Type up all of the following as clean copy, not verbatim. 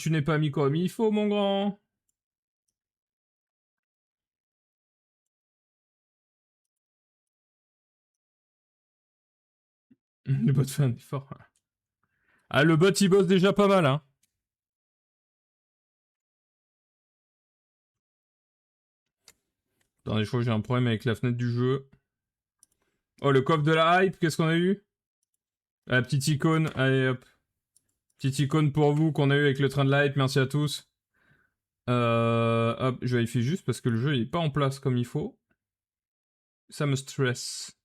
tu n'es pas mis comme il faut, mon grand. Le bot fait un effort. Ah, le bot, il bosse déjà pas mal, hein. Attendez, je crois que j'ai un problème avec la fenêtre du jeu. Oh, le coffre de la hype, qu'est-ce qu'on a eu? La petite icône, allez hop. Petite icône pour vous qu'on a eu avec le train de la hype, merci à tous. Hop, je vérifie juste parce que le jeu il est pas en place comme il faut. Ça me stresse.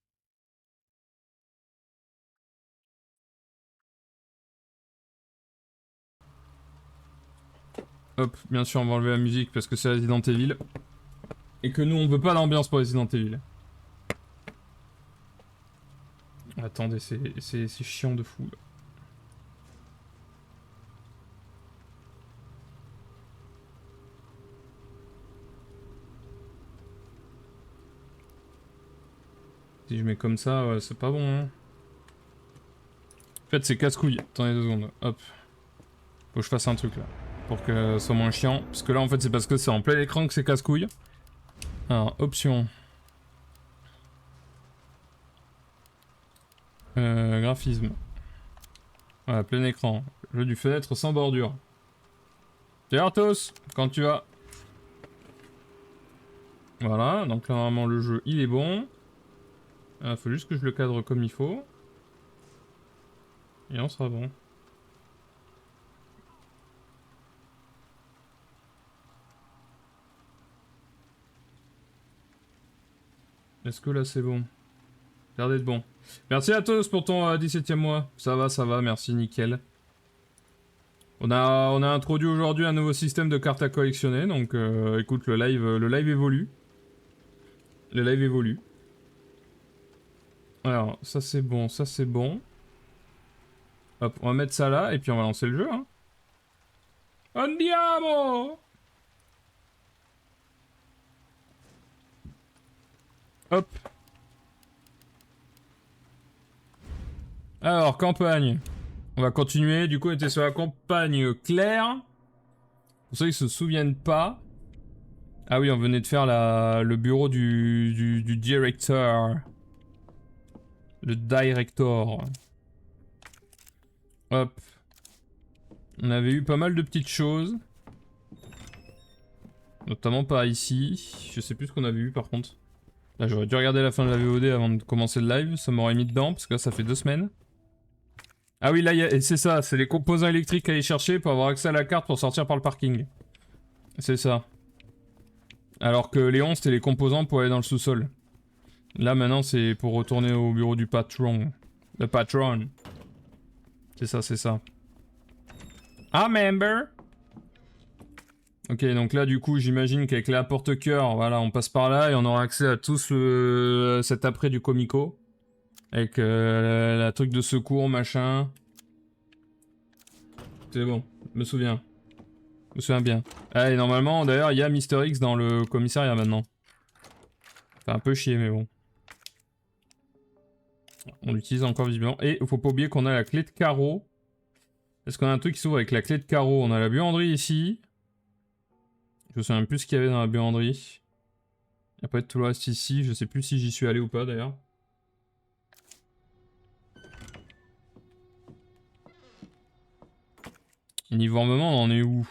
Hop, bien sûr on va enlever la musique parce que c'est Resident Evil. Et que nous on veut pas d'ambiance pour Resident Evil. Attendez, c'est chiant de fou là. Si je mets comme ça, ouais, c'est pas bon. Hein. En fait, c'est casse-couille. Attendez 2 secondes. Hop. Faut que je fasse un truc là. Pour que ce soit moins chiant. Parce que là, en fait, c'est parce que c'est en plein écran que c'est casse-couille. Alors, option. Graphisme. Voilà, plein écran. Jeu du fenêtre sans bordure. Salut Arthos, quand tu vas. Voilà, donc là, normalement, le jeu, il est bon. Faut juste que je le cadre comme il faut. Et on sera bon. Est-ce que là, c'est bon? L'air d'être bon. Merci à tous pour ton 17e mois. Ça va, merci, nickel. On a introduit aujourd'hui un nouveau système de cartes à collectionner, donc écoute, le live évolue. Le live évolue. Alors, ça c'est bon, ça c'est bon. Hop, on va mettre ça là, et puis on va lancer le jeu, hein. Andiamo! Hop. Alors, campagne. On va continuer, du coup on était sur la campagne claire. Pour ceux qui se souviennent pas. Ah oui, on venait de faire le bureau du directeur. Le director. Hop. On avait eu pas mal de petites choses. Notamment par ici. Je sais plus ce qu'on avait eu par contre. Là j'aurais dû regarder la fin de la VOD avant de commencer le live. Ça m'aurait mis dedans parce que là ça fait 2 semaines. Ah oui, là c'est ça. C'est les composants électriques à aller chercher pour avoir accès à la carte pour sortir par le parking. C'est ça. Alors que Léon c'était les composants pour aller dans le sous-sol. Là maintenant c'est pour retourner au bureau du patron. Le patron. C'est ça, c'est ça. Ah, member. Ok, donc là du coup j'imagine qu'avec la porte-cœur, voilà, on passe par là et on aura accès à tout cet après du comico. Avec la truc de secours, machin. C'est bon, je me souviens. Je me souviens bien. Ah, et normalement, d'ailleurs, il y a Mister X dans le commissariat maintenant. C'est un peu chier, mais bon. On l'utilise encore visiblement. Et faut pas oublier qu'on a la clé de carreau. Est-ce qu'on a un truc qui s'ouvre avec la clé de carreau? On a la buanderie ici. Je me souviens plus ce qu'il y avait dans la buanderie. Il y a pas de tout le reste ici. Je sais plus si j'y suis allé ou pas d'ailleurs. Niveau armement, on en est où?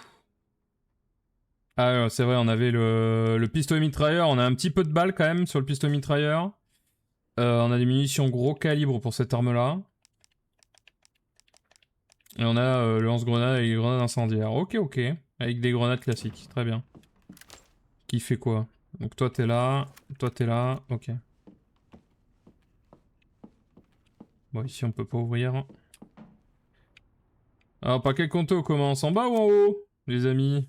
Ah, c'est vrai, on avait le pistolet mitrailleur. On a un petit peu de balles quand même sur le pistolet mitrailleur. On a des munitions gros calibre pour cette arme-là. Et on a le lance-grenade avec des grenades incendiaires. Ok, ok. Avec des grenades classiques. Très bien. Qui fait quoi? Donc toi t'es là. Toi t'es là. Ok. Bon, ici on peut pas ouvrir. Alors, par quel compte on commence? En bas ou en haut, les amis?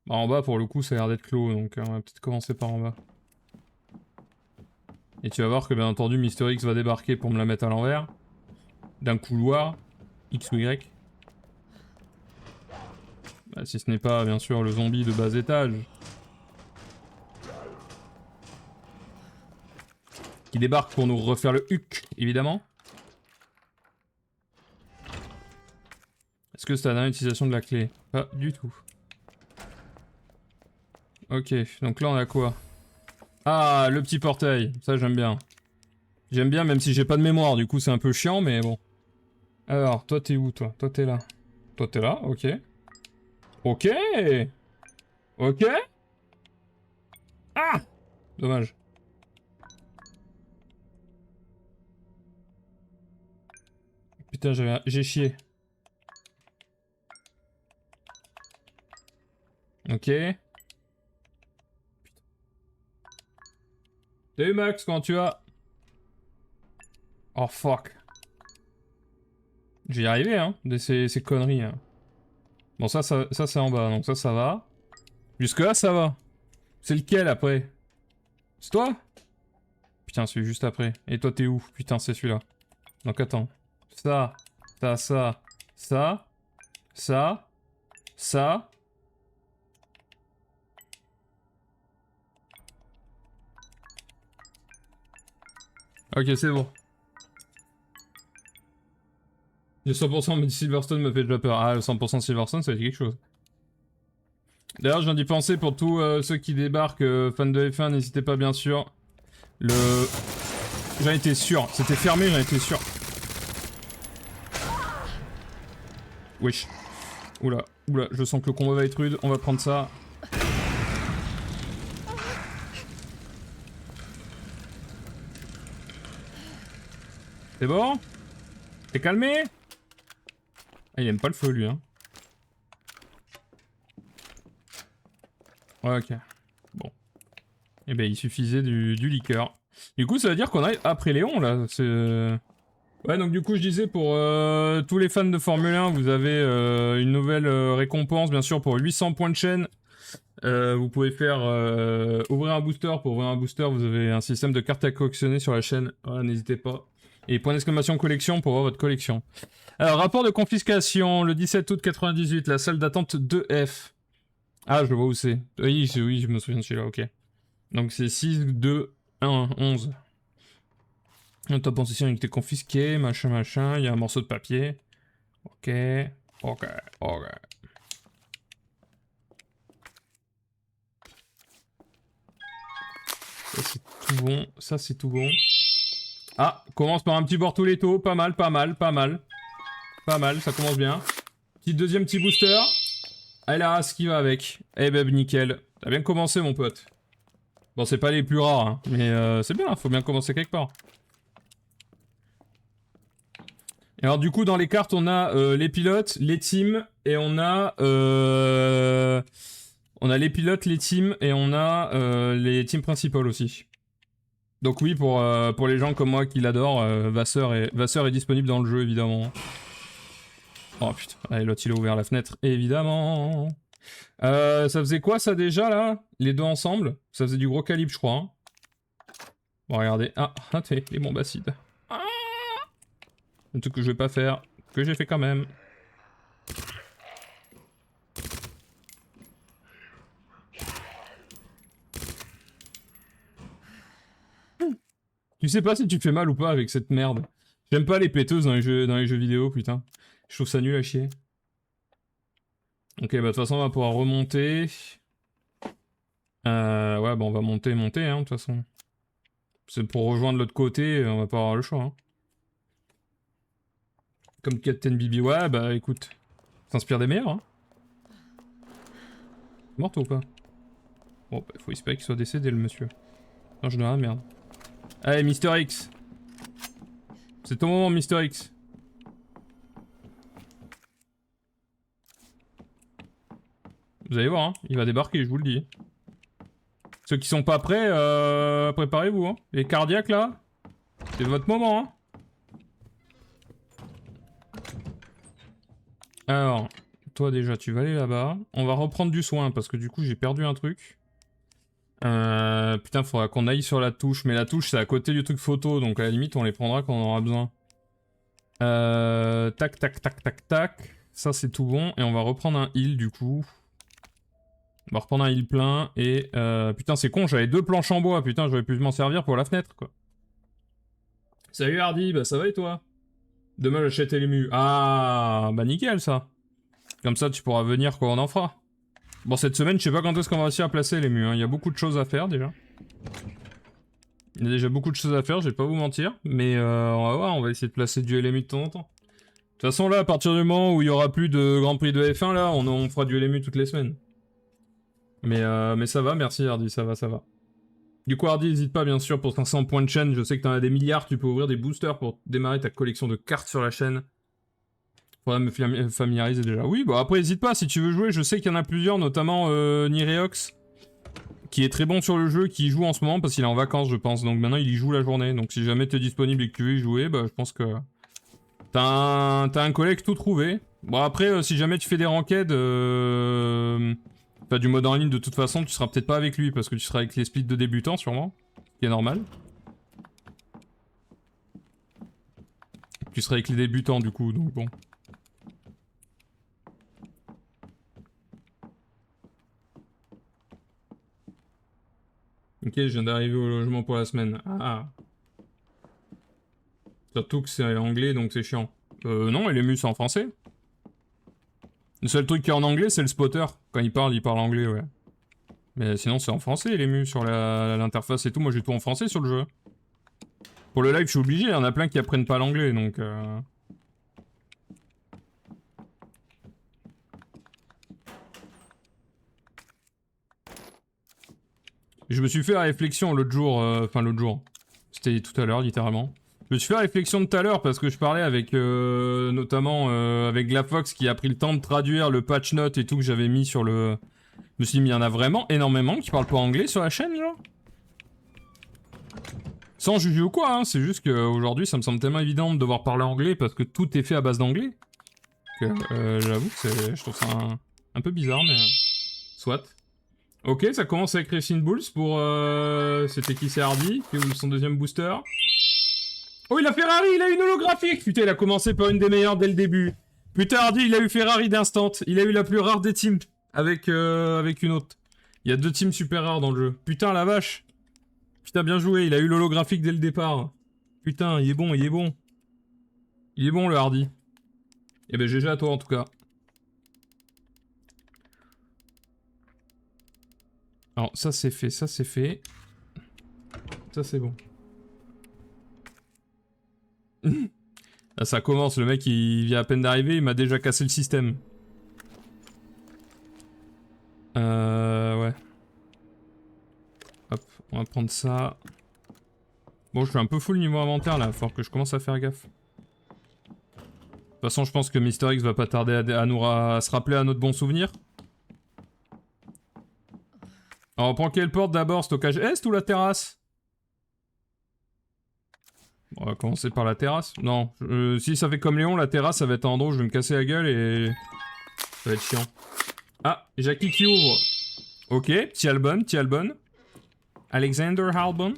Bah, en bas, pour le coup, ça a l'air d'être clos, donc on va peut-être commencer par en bas. Et tu vas voir que, bien entendu, Mister X va débarquer pour me la mettre à l'envers. D'un couloir. X ou Y. Bah, si ce n'est pas, bien sûr, le zombie de bas étage. Qui débarque pour nous refaire le huc, évidemment. que c'est la dernière utilisation de la clé? Pas du tout. Ok, donc là on a quoi? Ah, le petit portail, ça j'aime bien. J'aime bien même si j'ai pas de mémoire, du coup c'est un peu chiant, mais bon. Alors, toi t'es où toi? Toi t'es là. Toi t'es là, ok. Ok. Ok. Ah! Dommage. Putain, j'ai chié. Ok. Salut Max, comment tu vas? Oh fuck. J'y arrivé hein, de ces conneries. Hein. Bon ça c'est en bas, donc ça va. Jusque là ça va. C'est lequel après? C'est toi? Putain, celui juste après. Et toi t'es où? Putain, c'est celui-là. Donc attends. Ça, ça. Ok, c'est bon. Le 100% mais Silverstone me fait déjà peur. Ah, le 100% Silverstone, ça va être quelque chose. D'ailleurs, je viens d'y penser pour tous ceux qui débarquent, fans de F1, n'hésitez pas bien sûr. J'en étais sûr. C'était fermé, j'en étais sûr. Wesh. Oula, je sens que le combat va être rude. On va prendre ça. C'est bon? T'es calmé? Ah, il aime pas le feu, lui, hein. Ouais, ok. Bon. Eh ben, il suffisait du liqueur. Du coup, ça veut dire qu'on arrive après Léon, là. C'est... Ouais, donc du coup, je disais, pour tous les fans de Formule 1, vous avez une nouvelle récompense, bien sûr, pour 800 points de chaîne. Vous pouvez faire ouvrir un booster. Pour ouvrir un booster, vous avez un système de cartes à collectionner sur la chaîne. Voilà, n'hésitez pas. Et point d'exclamation collection pour voir votre collection. Alors, rapport de confiscation, le 17 août 98, la salle d'attente 2F. Ah, je vois où c'est. Oui, je me souviens de celui-là, ok. Donc c'est 6, 2, 1, 11. Ta possession a été confisquée, machin, il y a un morceau de papier. Ok. Ça c'est tout bon, ça c'est tout bon. Ah, commence par un petit Bortoletto, pas mal, ça commence bien. Deuxième petit booster. Ah là, ce qui va avec. Eh ben nickel. T'as bien commencé mon pote. Bon, c'est pas les plus rares, hein, mais c'est bien, faut bien commencer quelque part. Et alors du coup, dans les cartes, on a les pilotes, les teams, et on a les pilotes, les teams, et on a les teams principales aussi. Donc oui, pour les gens comme moi qui l'adorent, Vasseur est disponible dans le jeu, évidemment. Oh putain, allez, l'autre il a ouvert la fenêtre, évidemment. Ça faisait quoi ça déjà, là? Les deux ensemble? Ça faisait du gros calibre, je crois. Hein. Bon, regardez. Ah, t'es les bombes acides. Ah, un truc que je vais pas faire, que j'ai fait quand même. Tu sais pas si tu fais mal ou pas avec cette merde. J'aime pas les péteuses dans les jeux vidéo, putain. Je trouve ça nul à chier. Ok, bah de toute façon on va pouvoir remonter. Ouais, bah on va monter, hein, de toute façon. C'est pour rejoindre l'autre côté, on va pas avoir le choix. Hein. Comme Captain Bibi, ouais, bah écoute. T'inspires des meilleurs, hein. Mort ou pas? Bon, bah faut espérer qu'il soit décédé le monsieur. Non, je dois la merde. Allez, Mister X. C'est ton moment, Mister X. Vous allez voir, hein, il va débarquer, je vous le dis. Ceux qui sont pas prêts, préparez-vous. Hein. Les cardiaques, là, c'est votre moment. Hein. Alors, toi déjà, tu vas aller là-bas. On va reprendre du soin, parce que du coup, j'ai perdu un truc. Putain, faudra qu'on aille sur la touche. Mais la touche, c'est à côté du truc photo, donc à la limite, on les prendra quand on aura besoin. Tac. Ça, c'est tout bon. Et on va reprendre un heal, du coup. On va reprendre un heal plein. Et putain, c'est con, j'avais 2 planches en bois. Putain, j'aurais pu m'en servir pour la fenêtre, quoi. Salut Hardy, bah ça va et toi? Demain, j'achète les mus. Ah, bah nickel, ça. Comme ça, tu pourras venir quand on en fera. Bon, cette semaine, je sais pas quand est-ce qu'on va réussir à placer les murs. Il y a beaucoup de choses à faire déjà. Il y a déjà beaucoup de choses à faire, je vais pas vous mentir. Mais on va voir, on va essayer de placer du LMU de temps en temps. De toute façon, là, à partir du moment où il y aura plus de Grand Prix de F1, là, on fera du LMU toutes les semaines. Mais ça va, merci Hardy, ça va, ça va. Du coup, Hardy, n'hésite pas, bien sûr, pour 500 points de chaîne. Je sais que t'en as des milliards, tu peux ouvrir des boosters pour démarrer ta collection de cartes sur la chaîne. Faudrait me familiariser déjà. Oui, bah après, n'hésite pas, si tu veux jouer, je sais qu'il y en a plusieurs, notamment Nireox, qui est très bon sur le jeu, qui y joue en ce moment, parce qu'il est en vacances, je pense. Donc maintenant, il y joue la journée. Donc si jamais t'es disponible et que tu veux y jouer, bah je pense que... T'as un collègue tout trouvé. Bon après, si jamais tu fais des ranked, du mode en ligne de toute façon, tu seras peut-être pas avec lui parce que tu seras avec les splits de débutants sûrement, ce qui est normal. Tu seras avec les débutants du coup, donc bon. Ok, je viens d'arriver au logement pour la semaine. Ah. Surtout que c'est anglais donc c'est chiant. Non, LMU c'est en français. Le seul truc qui est en anglais, c'est le spotter. Quand il parle anglais, ouais. Mais sinon, c'est en français, LMU, sur l'interface et tout. Moi, j'ai tout en français sur le jeu. Pour le live, je suis obligé. Il y en a plein qui apprennent pas l'anglais, donc... Je me suis fait la réflexion l'autre jour. Enfin, l'autre jour. C'était tout à l'heure, littéralement. Je me suis fait la réflexion tout à l'heure parce que je parlais avec... notamment avec Glafox qui a pris le temps de traduire le patch note et tout que j'avais mis sur le... Je me suis dit, mais il y en a vraiment énormément qui parlent pas anglais sur la chaîne, genre. Sans juger ou quoi, hein, c'est juste qu'aujourd'hui, ça me semble tellement évident de devoir parler anglais parce que tout est fait à base d'anglais. Que j'avoue que je trouve ça un peu bizarre, mais... Soit. Ok, ça commence avec Racing Bulls pour... C'était qui, c'est Hardy, qui ouvre son deuxième booster. Oh, il a Ferrari, il a une holographique. Putain, il a commencé par une des meilleures dès le début. Putain, Hardy, il a eu Ferrari d'instant. Il a eu la plus rare des teams. Avec une autre. Il y a 2 teams super rares dans le jeu. Putain, la vache. Putain, bien joué, il a eu l'holographique dès le départ. Putain, il est bon, il est bon. Il est bon, le Hardy. Eh ben, GG à toi, en tout cas. Alors, ça, c'est fait, ça, c'est fait. Ça, c'est bon. Là, ça commence, le mec, il vient à peine d'arriver, il m'a déjà cassé le système. Ouais. Hop, on va prendre ça. Bon, je suis un peu full niveau inventaire, là, faut que je commence à faire gaffe. De toute façon, je pense que Mister X va pas tarder à se rappeler à notre bon souvenir. Alors, on prend quelle porte d'abord? Stockage Est ou la terrasse? On va commencer par la terrasse. Non, si ça fait comme Léon, la terrasse, ça va être un endroit où je vais me casser la gueule et... Ça va être chiant. Ah, Jackie qui ouvre. Ok, petit Albon, petit Albon. Alexander Albon.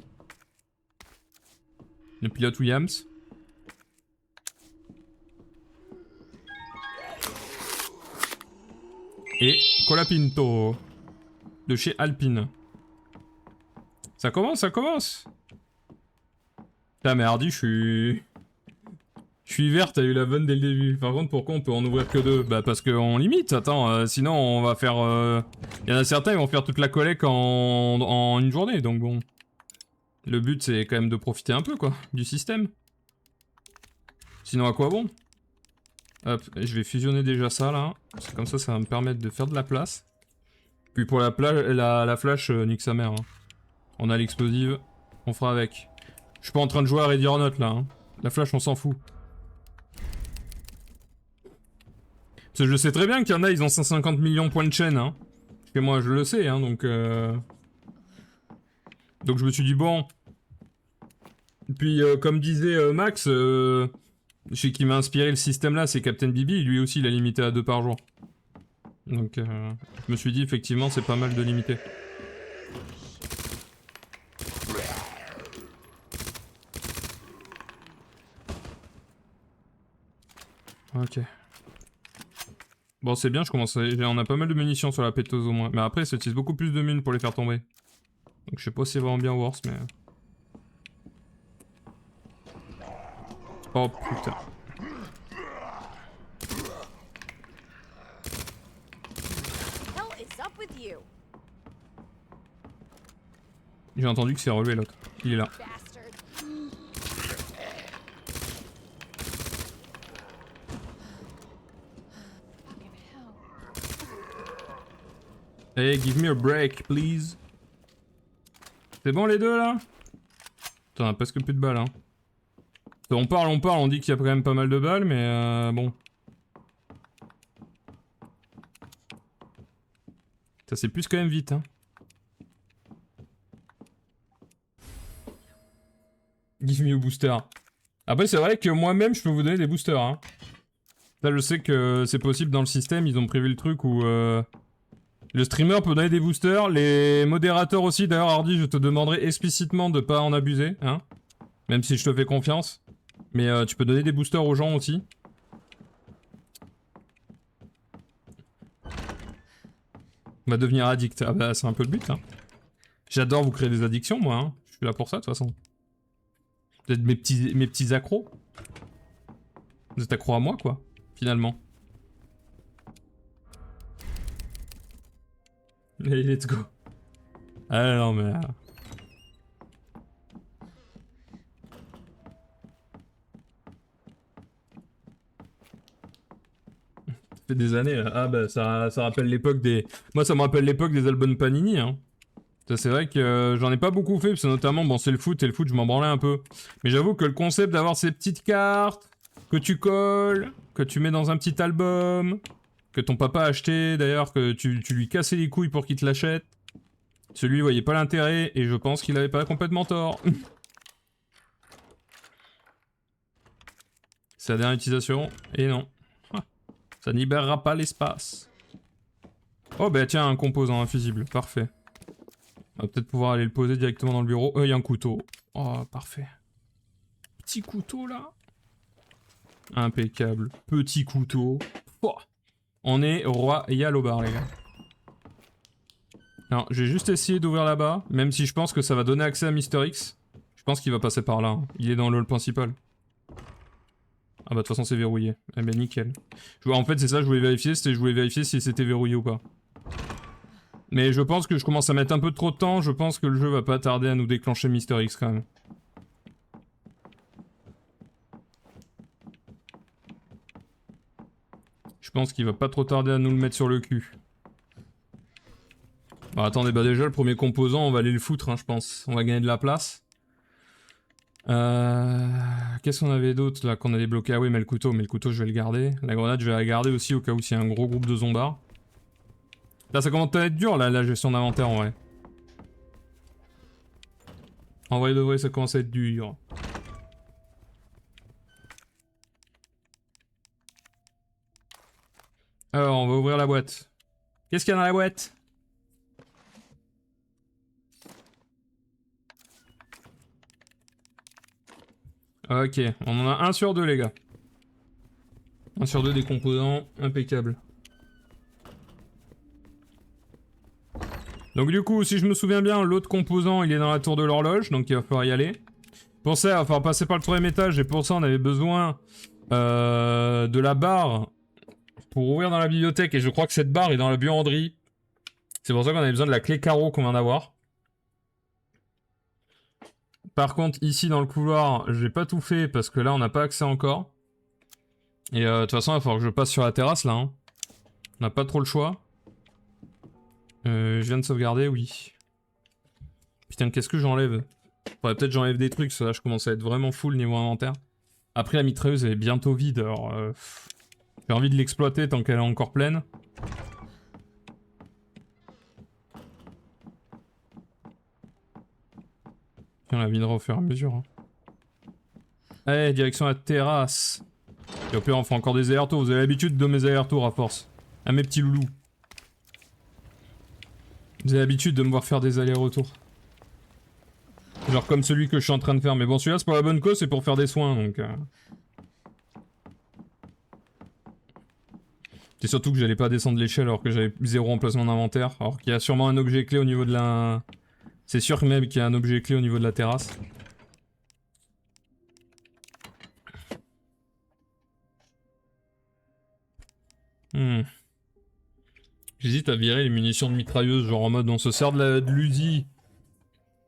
Le pilote Williams. Et Colapinto. De chez Alpine. Ça commence, ça commence. Putain, mais Hardy, je suis vert, t'as eu la bonne dès le début. Par contre, pourquoi on peut en ouvrir que 2? Bah parce qu'on limite, attends, sinon on va faire... Il y en a certains, ils vont faire toute la collecte en une journée, donc bon. Le but, c'est quand même de profiter un peu, quoi, du système. Sinon, à quoi bon? Hop, je vais fusionner déjà ça, là. Comme ça va me permettre de faire de la place. Puis pour la flash, nique sa mère. Hein. On a l'explosive, on fera avec. Je suis pas en train de jouer à Ready or Not, là. Hein. La flash, on s'en fout. Parce que je sais très bien qu'il y en a, ils ont 150 millions de points de chaîne, hein. Et moi, je le sais, hein, donc... Donc je me suis dit, bon... Puis, comme disait Max, celui qui m'a inspiré le système là, c'est Captain Bibi, lui aussi, il a limité à 2 par jour. Donc, je me suis dit, effectivement, c'est pas mal de limiter. Ok. Bon, c'est bien, on a pas mal de munitions sur la péteuse au moins. Mais après, ça utilise beaucoup plus de mines pour les faire tomber. Donc je sais pas si c'est vraiment bien worse, mais... Oh putain. J'ai entendu que c'est relevé l'autre. Il est là. Hey, give me a break, please. C'est bon les deux là? Putain, on a presque plus de balles hein. On parle, on dit qu'il y a quand même pas mal de balles, mais bon. Ça s'épuise quand même vite hein. Give me a booster. Après c'est vrai que moi-même je peux vous donner des boosters hein. Là je sais que c'est possible dans le système, ils ont prévu le truc où le streamer peut donner des boosters, les modérateurs aussi. D'ailleurs Hardy, je te demanderai explicitement de pas en abuser hein. Même si je te fais confiance. Mais tu peux donner des boosters aux gens aussi. On va devenir addict. Ah bah c'est un peu le but hein. J'adore vous créer des addictions moi hein. Je suis là pour ça de toute façon. Vous êtes mes petits accros. Vous êtes accros à moi quoi, finalement. Allez, let's go. Ah non mais... Ça fait des années là. Ah bah ça rappelle l'époque des... Moi ça me rappelle l'époque des albums Panini hein. Ça c'est vrai que j'en ai pas beaucoup fait, parce que notamment, bon c'est le foot, et le foot je m'en branlais un peu. Mais j'avoue que le concept d'avoir ces petites cartes, que tu colles, que tu mets dans un petit album, que ton papa a acheté d'ailleurs, que tu lui cassais les couilles pour qu'il te l'achète. Celui voyait pas l'intérêt, et je pense qu'il avait pas complètement tort. C'est la dernière utilisation, et non. Ça ne libérera pas l'espace. Oh bah tiens, un composant invisible, parfait. On va peut-être pouvoir aller le poser directement dans le bureau. Il y a un couteau. Oh, parfait. Petit couteau, là. Impeccable. Petit couteau. Oh, on est royal au bar, les gars. Alors, j'ai juste essayé d'ouvrir là-bas, même si je pense que ça va donner accès à Mister X. Je pense qu'il va passer par là. Hein. Il est dans le hall principal. Ah bah de toute façon c'est verrouillé. Eh ben nickel. En fait c'est ça, je voulais vérifier, je voulais vérifier si c'était verrouillé ou pas. Mais je pense que je commence à mettre un peu trop de temps, je pense que le jeu va pas tarder à nous déclencher Mister X quand même. Je pense qu'il va pas trop tarder à nous le mettre sur le cul. Bon attendez, bah déjà le premier composant on va aller le foutre hein, je pense. On va gagner de la place. Qu'est-ce qu'on avait d'autre là qu'on a débloqué? Ah oui mais le couteau je vais le garder. La grenade je vais la garder aussi au cas où s'il y a un gros groupe de zombards. Là ça commence à être dur là, la gestion d'inventaire en vrai. En vrai de vrai ça commence à être dur. Alors on va ouvrir la boîte. Qu'est-ce qu'il y a dans la boîte? Ok, on en a 1 sur 2 les gars. 1 sur 2 des composants, impeccable. Donc du coup, si je me souviens bien, l'autre composant il est dans la tour de l'horloge, donc il va falloir y aller. Pour ça, il va falloir passer par le 3ème étage, et pour ça on avait besoin de la barre pour ouvrir dans la bibliothèque, et je crois que cette barre est dans la buanderie. C'est pour ça qu'on avait besoin de la clé carreau qu'on vient d'avoir. Par contre, ici dans le couloir, j'ai pas tout fait parce que là on n'a pas accès encore. Et de toute façon, il va falloir que je passe sur la terrasse là. Hein. On n'a pas trop le choix. Je viens de sauvegarder, oui. Putain, qu'est-ce que j'enlève? Faudrait peut-être j'enlève des trucs, ça là je commence à être vraiment full niveau inventaire. Après la mitrailleuse elle est bientôt vide, alors j'ai envie de l'exploiter tant qu'elle est encore pleine. Puis on la videra au fur et à mesure. Hein. Allez, direction la terrasse. Et au pire on fait encore des allers-retours, vous avez l'habitude de mes allers-retours à force. Ah mes petits loulous. Vous avez l'habitude de me voir faire des allers-retours. Genre comme celui que je suis en train de faire. Mais bon, celui-là, c'est pour la bonne cause, c'est pour faire des soins, donc... C'est surtout que j'allais pas descendre l'échelle alors que j'avais 0 emplacement d'inventaire. Alors qu'il y a sûrement un objet clé au niveau de la... C'est sûr même qu'il y a un objet clé au niveau de la terrasse. J'hésite à virer les munitions de mitrailleuse, genre en mode on se sert de l'Uzi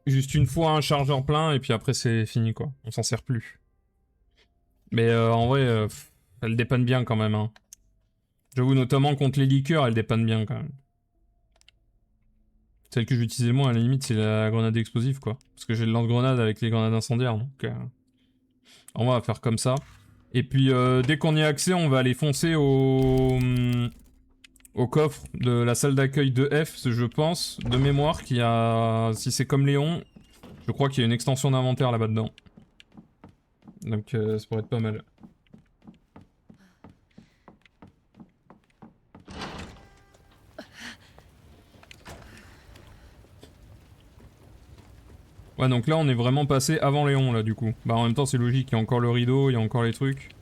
juste une fois un chargeur plein et puis après c'est fini quoi. On s'en sert plus. Mais en vrai, elle dépanne bien quand même. Hein. J'avoue notamment contre les liqueurs, elle dépanne bien quand même. Celle que j'utilisais le moins à la limite c'est la grenade explosive quoi. Parce que j'ai le lance-grenade avec les grenades incendiaires donc... on va faire comme ça. Et puis dès qu'on y a accès, on va aller foncer au coffre de la salle d'accueil de F, je pense, de mémoire, qui a... Si c'est comme Léon, je crois qu'il y a une extension d'inventaire là-bas dedans. Donc ça pourrait être pas mal. Ouais, donc là on est vraiment passé avant Léon là du coup. Bah en même temps c'est logique, il y a encore le rideau, il y a encore les trucs.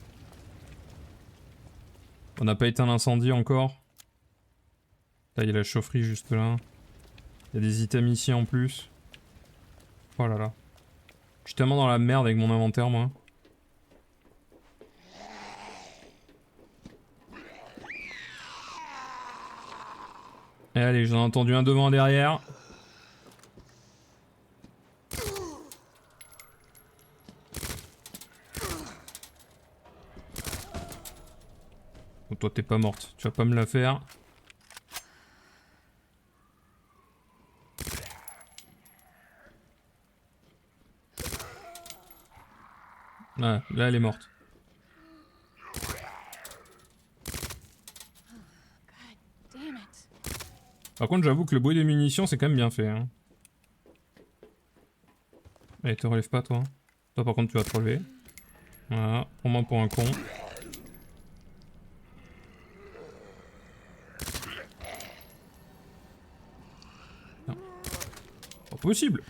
On n'a pas éteint l'incendie encore. Là il y a la chaufferie juste là. Il y a des items ici en plus. Oh là là. Je suis tellement dans la merde avec mon inventaire moi. Et allez, j'en ai entendu un devant, un derrière. Oh, toi t'es pas morte, tu vas pas me la faire. Ouais, là elle est morte. Par contre j'avoue que le bruit des munitions c'est quand même bien fait. Hein. Allez, te relève pas toi. Toi par contre tu vas te relever. Voilà, prends-moi pour un con. Non. Pas possible.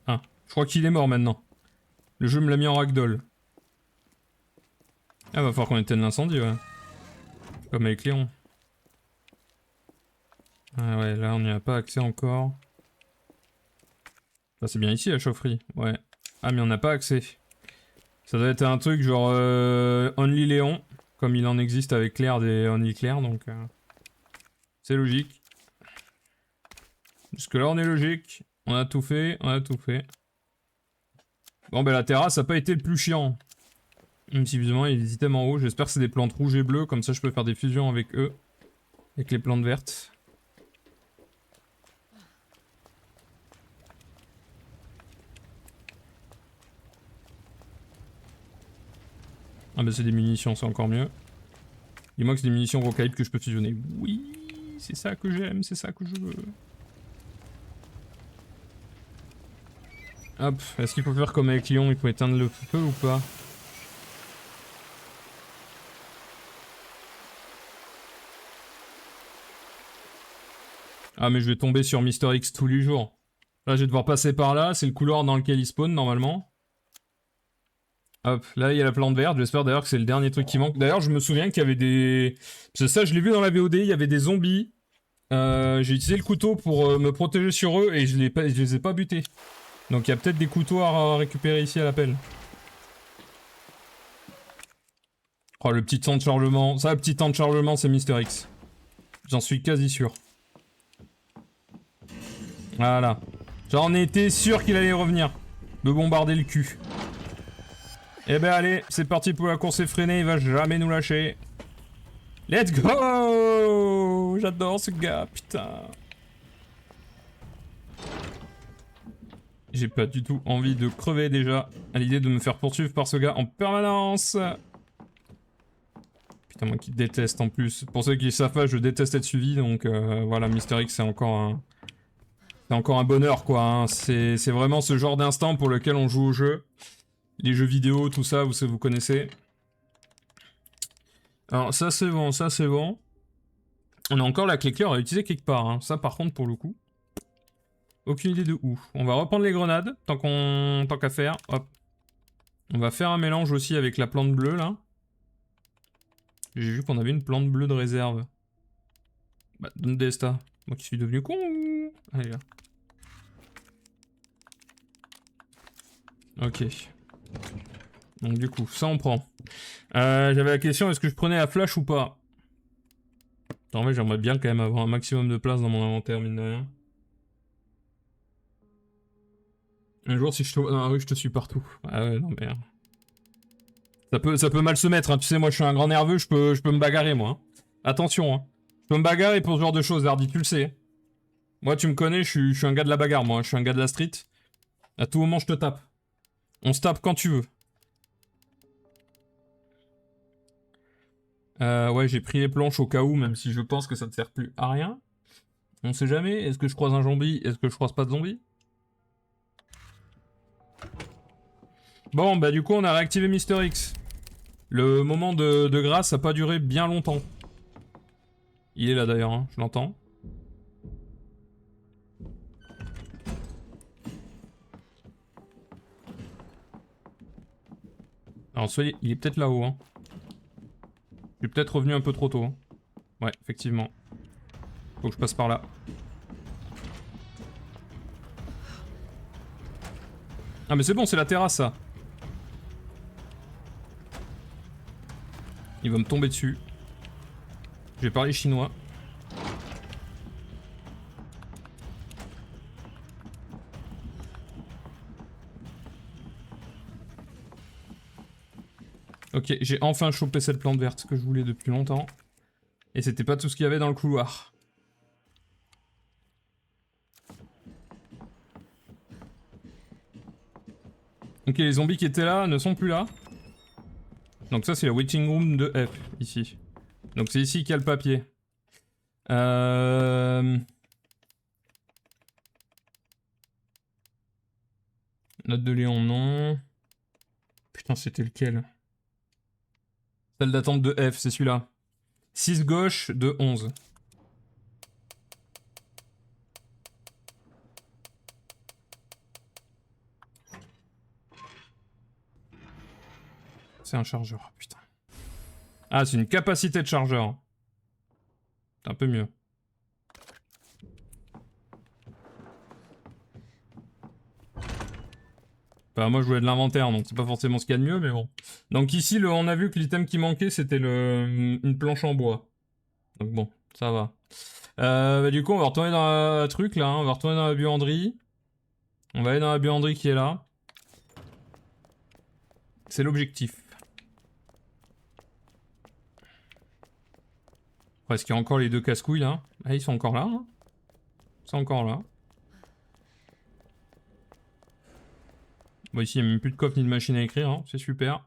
Ah, je crois qu'il est mort maintenant. Le jeu me l'a mis en ragdoll. Ah va falloir qu'on éteigne l'incendie ouais. Comme avec Léon. Ah ouais, là on n'y a pas accès encore. Ah, c'est bien ici la chaufferie, ouais. Ah mais on n'a pas accès. Ça doit être un truc genre Only Léon, comme il en existe avec Claire des Only Claire, donc c'est logique. Jusque là on est logique, on a tout fait, on a tout fait. Bon ben la terrasse a pas été le plus chiant. Même si visiblement il y a des items en haut, j'espère que c'est des plantes rouges et bleues, comme ça je peux faire des fusions avec eux. Avec les plantes vertes. Ah bah c'est des munitions, c'est encore mieux. Dis-moi que c'est des munitions gros calibre que je peux fusionner. Oui, c'est ça que j'aime, c'est ça que je veux. Hop, est-ce qu'il faut faire comme avec Lyon, il faut éteindre le feu ou pas? Ah mais je vais tomber sur Mister X tous les jours. Là je vais devoir passer par là, c'est le couloir dans lequel il spawn normalement. Hop, là il y a la plante verte, j'espère d'ailleurs que c'est le dernier truc qui manque. D'ailleurs je me souviens qu'il y avait des... Parce que ça je l'ai vu dans la VOD, il y avait des zombies. J'ai utilisé le couteau pour me protéger sur eux et je les ai pas butés. Donc il y a peut-être des couteaux à récupérer ici à l'appel. Oh le petit temps de chargement, ça le petit temps de chargement c'est Mister X. J'en suis quasi sûr. Voilà. J'en étais sûr qu'il allait revenir. Me bombarder le cul. Eh ben allez, c'est parti pour la course effrénée, il va jamais nous lâcher. Let's go! J'adore ce gars, putain. J'ai pas du tout envie de crever déjà à l'idée de me faire poursuivre par ce gars en permanence. Putain, moi qui déteste en plus. Pour ceux qui savent pas, je déteste être suivi, donc voilà, Mister X c'est encore un... C'est encore un bonheur quoi, hein. C'est vraiment ce genre d'instant pour lequel on joue au jeu. Les jeux vidéo, tout ça, vous connaissez. Alors ça c'est bon, ça c'est bon. On a encore la clé claire à utiliser quelque part, hein. Ça par contre pour le coup. Aucune idée de où. On va reprendre les grenades, tant qu'à faire. Hop. On va faire un mélange aussi avec la plante bleue là. J'ai vu qu'on avait une plante bleue de réserve. Bah, donne des stats. Moi qui suis devenu con. Allez là. Ok. Donc du coup, ça on prend. J'avais la question, est-ce que je prenais la flash ou pas? En vrai, j'aimerais bien quand même avoir un maximum de place dans mon inventaire, mine de rien. Un jour, si je te vois dans la rue, je te suis partout. Ah ouais, non, mais... Ça peut mal se mettre, hein. Tu sais, moi, je suis un grand nerveux, je peux me bagarrer, moi. Hein. Attention, hein. Je peux me bagarrer pour ce genre de choses, Hardy, tu le sais. Moi, tu me connais, je suis un gars de la bagarre, moi. Je suis un gars de la street. À tout moment, je te tape. On se tape quand tu veux. Ouais, j'ai pris les planches au cas où, même si je pense que ça ne sert plus à rien. On sait jamais. Est-ce que je croise un zombie? Est-ce que je croise pas de zombie? Bon, bah du coup, on a réactivé Mister X. Le moment de grâce a pas duré bien longtemps. Il est là d'ailleurs, hein, je l'entends. Alors, il est peut-être là-haut, hein. Je suis peut-être revenu un peu trop tôt. Hein. Ouais, effectivement. Faut que je passe par là. Ah mais c'est bon, c'est la terrasse, ça. Il va me tomber dessus. Je vais parler chinois. Ok, j'ai enfin chopé cette plante verte que je voulais depuis longtemps. Et c'était pas tout ce qu'il y avait dans le couloir. Ok, les zombies qui étaient là ne sont plus là. Donc ça, c'est la waiting room de F, ici. Donc c'est ici qu'il y a le papier. Note de Léon, non. Putain, c'était lequel? Salle d'attente de F, c'est celui-là. 6 gauche de 11. C'est un chargeur, putain. Ah, c'est une capacité de chargeur. C'est un peu mieux. Enfin, moi je voulais de l'inventaire, donc c'est pas forcément ce qu'il y a de mieux, mais bon. Donc ici, on a vu que l'item qui manquait, c'était une planche en bois. Donc bon, ça va. Bah, du coup, on va retourner dans le truc, là. Hein. On va retourner dans la buanderie. On va aller dans la buanderie qui est là. C'est l'objectif. Est-ce qu'il y a encore les deux casse-couilles, là? Ah, ils sont encore là, hein. Ils sont encore là. Bon, ici, il n'y a même plus de coffre ni de machine à écrire, hein. C'est super.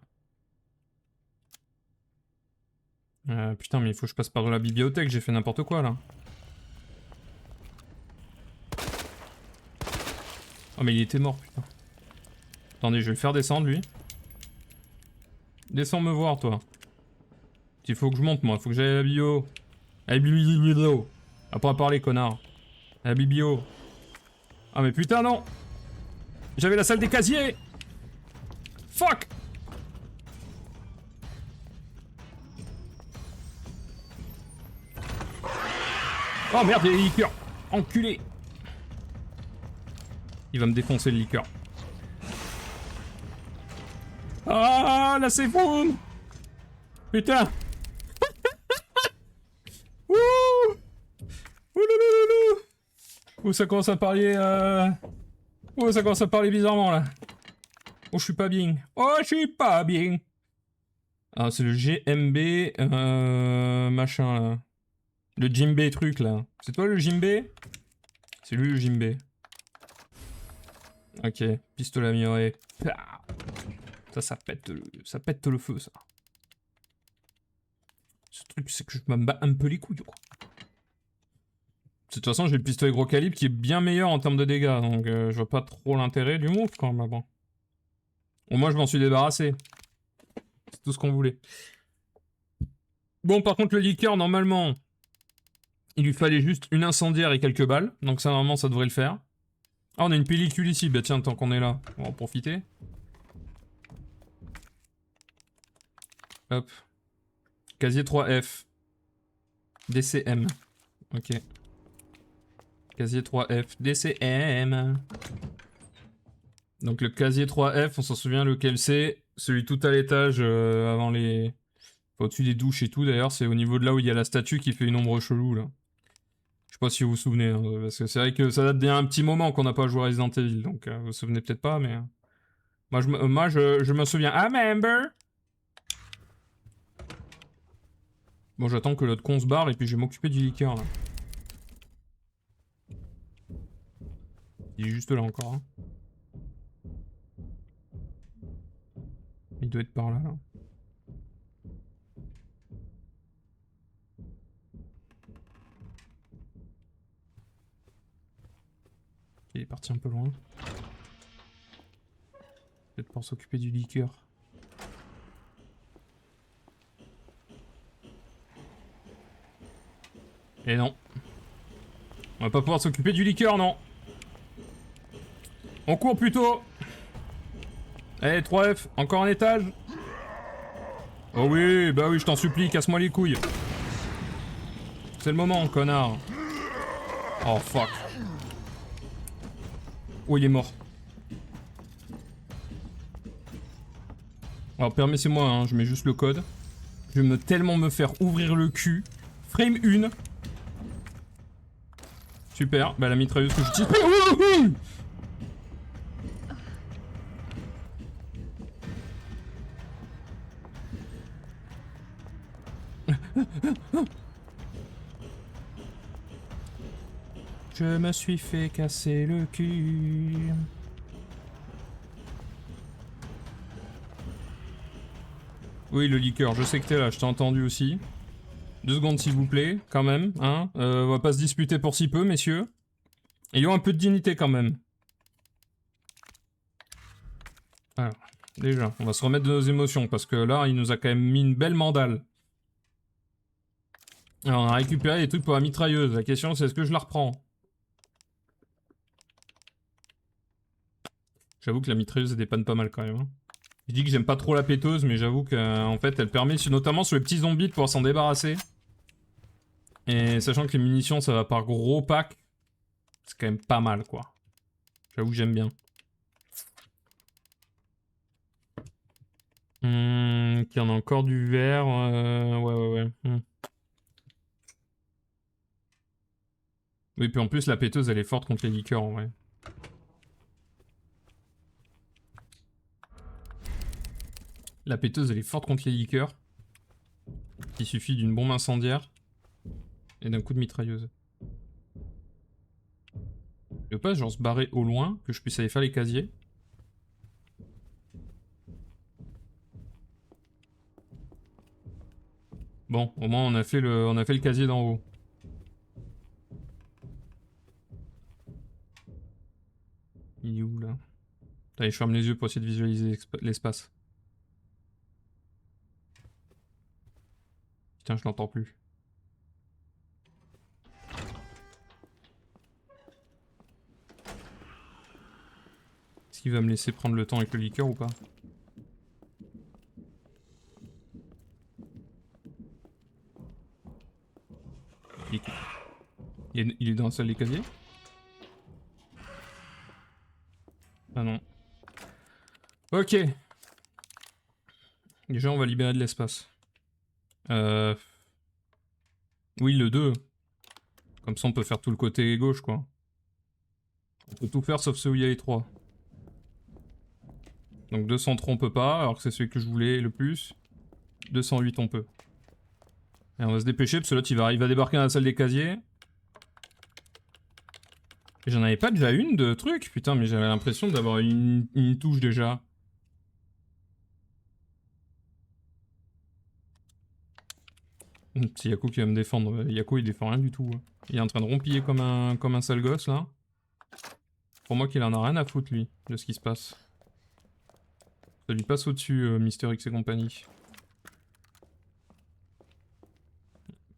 Putain, mais il faut que je passe par la bibliothèque, j'ai fait n'importe quoi, là. Oh, mais il était mort, putain. Attendez, je vais le faire descendre, lui. Descends me voir, toi. Il faut que je monte, moi. Il faut que j'aille à la bio. À la biblio. Après à parler, connard. À la biblio. Ah, mais putain, non. J'avais la salle des casiers. Fuck. Oh merde, il y a des liqueurs. Enculé. Il va me défoncer le liqueur. Ah, là c'est fou. Putain. Ouh. Ouloulouloulou. Ouh, ça commence à parler... Oh, ça commence à parler bizarrement, là. Oh, je suis pas bien. Oh, je suis pas bien. Ah, c'est le GMB... machin, là. Le Jimbe truc, là. C'est toi, le Jimbe? C'est lui, le Jimbe. Ok, pistolet amélioré. Ça pète le feu, ça. Ce truc, c'est que je me bats un peu les couilles, quoi. De toute façon, j'ai le pistolet gros calibre qui est bien meilleur en termes de dégâts, donc je vois pas trop l'intérêt du move, quand même, bon. Au moins, je m'en suis débarrassé. C'est tout ce qu'on voulait. Bon, par contre, le liqueur, normalement, il lui fallait juste une incendiaire et quelques balles, donc ça, normalement, ça devrait le faire. Ah, on a une pellicule ici, bah tiens, tant qu'on est là, on va en profiter. Hop. Casier 3F. DCM. Ok. Casier 3F. DCM. Donc le casier 3F, on s'en souvient lequel c'est. Celui tout à l'étage avant les Enfin, au-dessus des douches et tout, d'ailleurs, c'est au niveau de là où il y a la statue qui fait une ombre chelou, là. Je sais pas si vous vous souvenez, hein, parce que c'est vrai que ça date d'il y a un petit moment qu'on n'a pas joué à Resident Evil, donc vous vous souvenez peut-être pas, mais... je me souviens. Ah, mais Amber! Bon, j'attends que l'autre con se barre et puis je vais m'occuper du liqueur, là. Il est juste là encore, hein. Il doit être par là, là. Il est parti un peu loin. Peut-être pour s'occuper du liqueur. Et non. On va pas pouvoir s'occuper du liqueur, non. On court plutôt. Allez, 3F, encore un étage. Oh oui, bah oui, je t'en supplie, casse-moi les couilles. C'est le moment, connard. Oh fuck. Oh, il est mort. Alors, permettez-moi, hein, je mets juste le code. Je vais tellement me faire ouvrir le cul. Frame 1. Super, bah la mitrailleuse que j'utilise. Je me suis fait casser le cul. Oui, le liqueur, je sais que t'es là, je t'ai entendu aussi. 2 secondes s'il vous plaît, quand même, hein. On va pas se disputer pour si peu, messieurs. Ayons un peu de dignité quand même. Alors, déjà, on va se remettre de nos émotions, parce que là, il nous a quand même mis une belle mandale. Alors, on a récupéré des trucs pour la mitrailleuse. La question, c'est est-ce que je la reprends? J'avoue que la mitrailleuse, elle dépanne pas mal quand même, hein. Je dis que j'aime pas trop la péteuse, mais j'avoue qu'en fait, elle permet, notamment sur les petits zombies, de pouvoir s'en débarrasser. Et sachant que les munitions, ça va par gros pack, c'est quand même pas mal, quoi. J'avoue que j'aime bien. Qu'il y en a encore du vert. Ouais. Oui, puis en plus, la péteuse, elle est forte contre les liqueurs, en vrai. La péteuse, elle est forte contre les liqueurs. Il suffit d'une bombe incendiaire et d'un coup de mitrailleuse. Je veux pas, genre, se barrer au loin, que je puisse aller faire les casiers. Bon, au moins, on a fait le casier d'en haut. Il est où, là? Allez, je ferme les yeux pour essayer de visualiser l'espace. Putain, je l'entends plus. Est-ce qu'il va me laisser prendre le temps avec le liqueur ou pas? Il est dans la salle des casiers? Ah non. Ok. Déjà, on va libérer de l'espace. Oui, le 2. Comme ça, on peut faire tout le côté gauche, quoi. On peut tout faire sauf celui où il y a les 3. Donc 203 on peut pas, alors que c'est celui que je voulais le plus. 208 on peut. Et on va se dépêcher, parce que l'autre il va débarquer dans la salle des casiers. Et j'en avais pas déjà une de trucs, putain, mais j'avais l'impression d'avoir une touche déjà. C'est Yako qui va me défendre. Yako il défend rien du tout. Hein. Il est en train de rompiller comme un sale gosse là. Pour moi qu'il en a rien à foutre lui, de ce qui se passe. Ça lui passe au-dessus, Mister X et compagnie.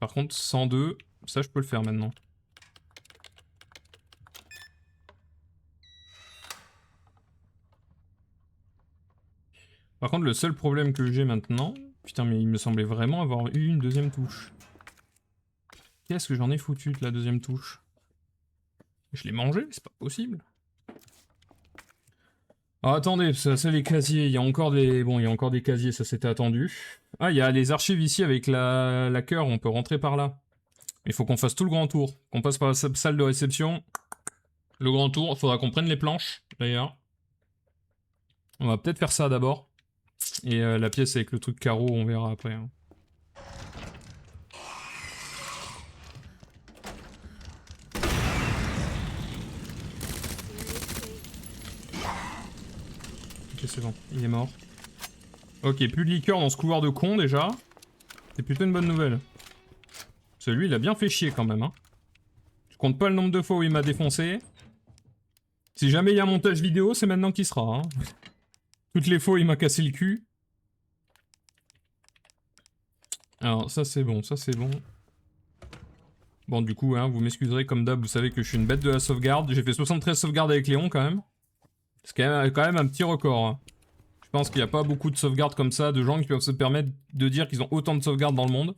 Par contre, 102, ça je peux le faire maintenant. Par contre, le seul problème que j'ai maintenant... Putain, mais il me semblait vraiment avoir eu une deuxième touche. Qu'est-ce que j'en ai foutu de la deuxième touche? Je l'ai mangé? C'est pas possible. Alors attendez, ça c'est les casiers, il y a encore des... Bon, il y a encore des casiers, ça c'était attendu. Ah, il y a les archives ici avec la cœur, on peut rentrer par là. Il faut qu'on fasse tout le grand tour. Qu'on passe par la salle de réception. Le grand tour, il faudra qu'on prenne les planches, d'ailleurs. On va peut-être faire ça d'abord. Et la pièce avec le truc carreau, on verra après. Hein. Ok, c'est bon, il est mort. Ok, plus de liqueur dans ce couloir de con déjà. C'est plutôt une bonne nouvelle. Celui, il a bien fait chier quand même. Hein. Je compte pas le nombre de fois où il m'a défoncé. Si jamais il y a un montage vidéo, c'est maintenant qu'il sera. Hein. Toutes les fois, il m'a cassé le cul. Alors, ça c'est bon, ça c'est bon. Bon, du coup, hein, vous m'excuserez, comme d'hab, vous savez que je suis une bête de la sauvegarde. J'ai fait 73 sauvegardes avec Léon, quand même. C'est quand même un petit record. Hein. Je pense qu'il n'y a pas beaucoup de sauvegardes comme ça, de gens qui peuvent se permettre de dire qu'ils ont autant de sauvegardes dans le monde.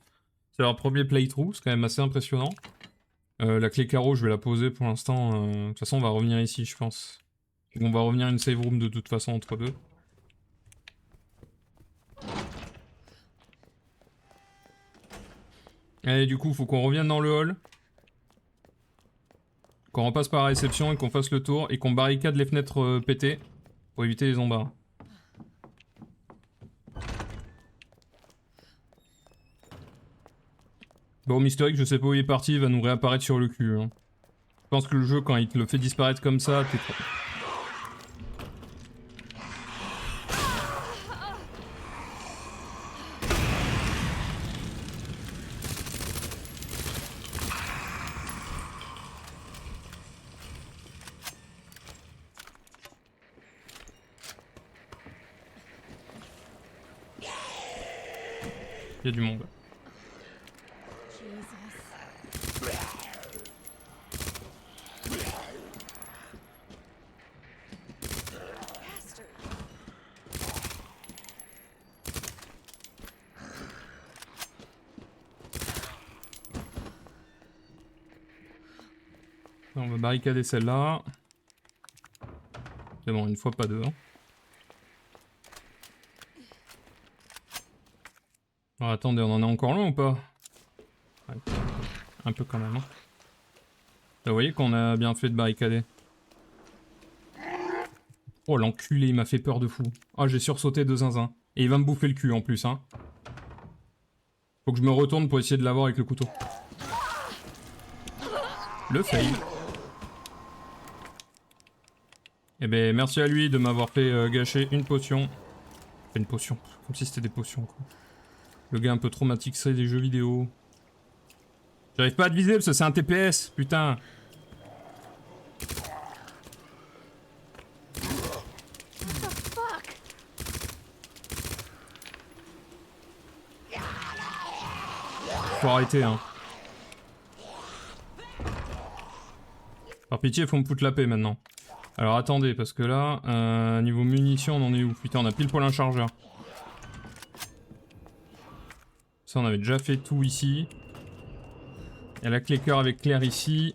C'est leur premier playthrough, c'est quand même assez impressionnant. La clé carreau, je vais la poser pour l'instant. De toute façon, on va revenir ici, je pense. On va revenir à une save room de toute façon entre deux. Allez, du coup, faut qu'on revienne dans le hall. Qu'on repasse par la réception et qu'on fasse le tour et qu'on barricade les fenêtres pétées pour éviter les embars. Bon, Mystérique, je sais pas où il est parti, il va nous réapparaître sur le cul. Hein. Je pense que le jeu, quand il te le fait disparaître comme ça, t'es trop... Il y a du monde. On va barricader celle-là. C'est bon, une fois pas deux. Hein. Alors, attendez, on en est encore loin ou pas? Ouais, un peu quand même. Hein. Là, vous voyez qu'on a bien fait de barricader. Oh l'enculé, il m'a fait peur de fou. Oh, j'ai sursauté de zinzin. Et il va me bouffer le cul en plus, hein. Faut que je me retourne pour essayer de l'avoir avec le couteau. Le fail. Eh ben, merci à lui de m'avoir fait gâcher une potion. Enfin, une potion, comme si c'était des potions, quoi. Le gars un peu traumatisé des jeux vidéo. J'arrive pas à te viser parce que c'est un TPS, putain. Faut arrêter, hein. Par pitié, faut me foutre la paix maintenant. Alors attendez, parce que là, niveau munitions, on en est où? Putain, on a pile poil un chargeur. Ça, on avait déjà fait tout ici. Il y a la clé cœur avec Claire ici.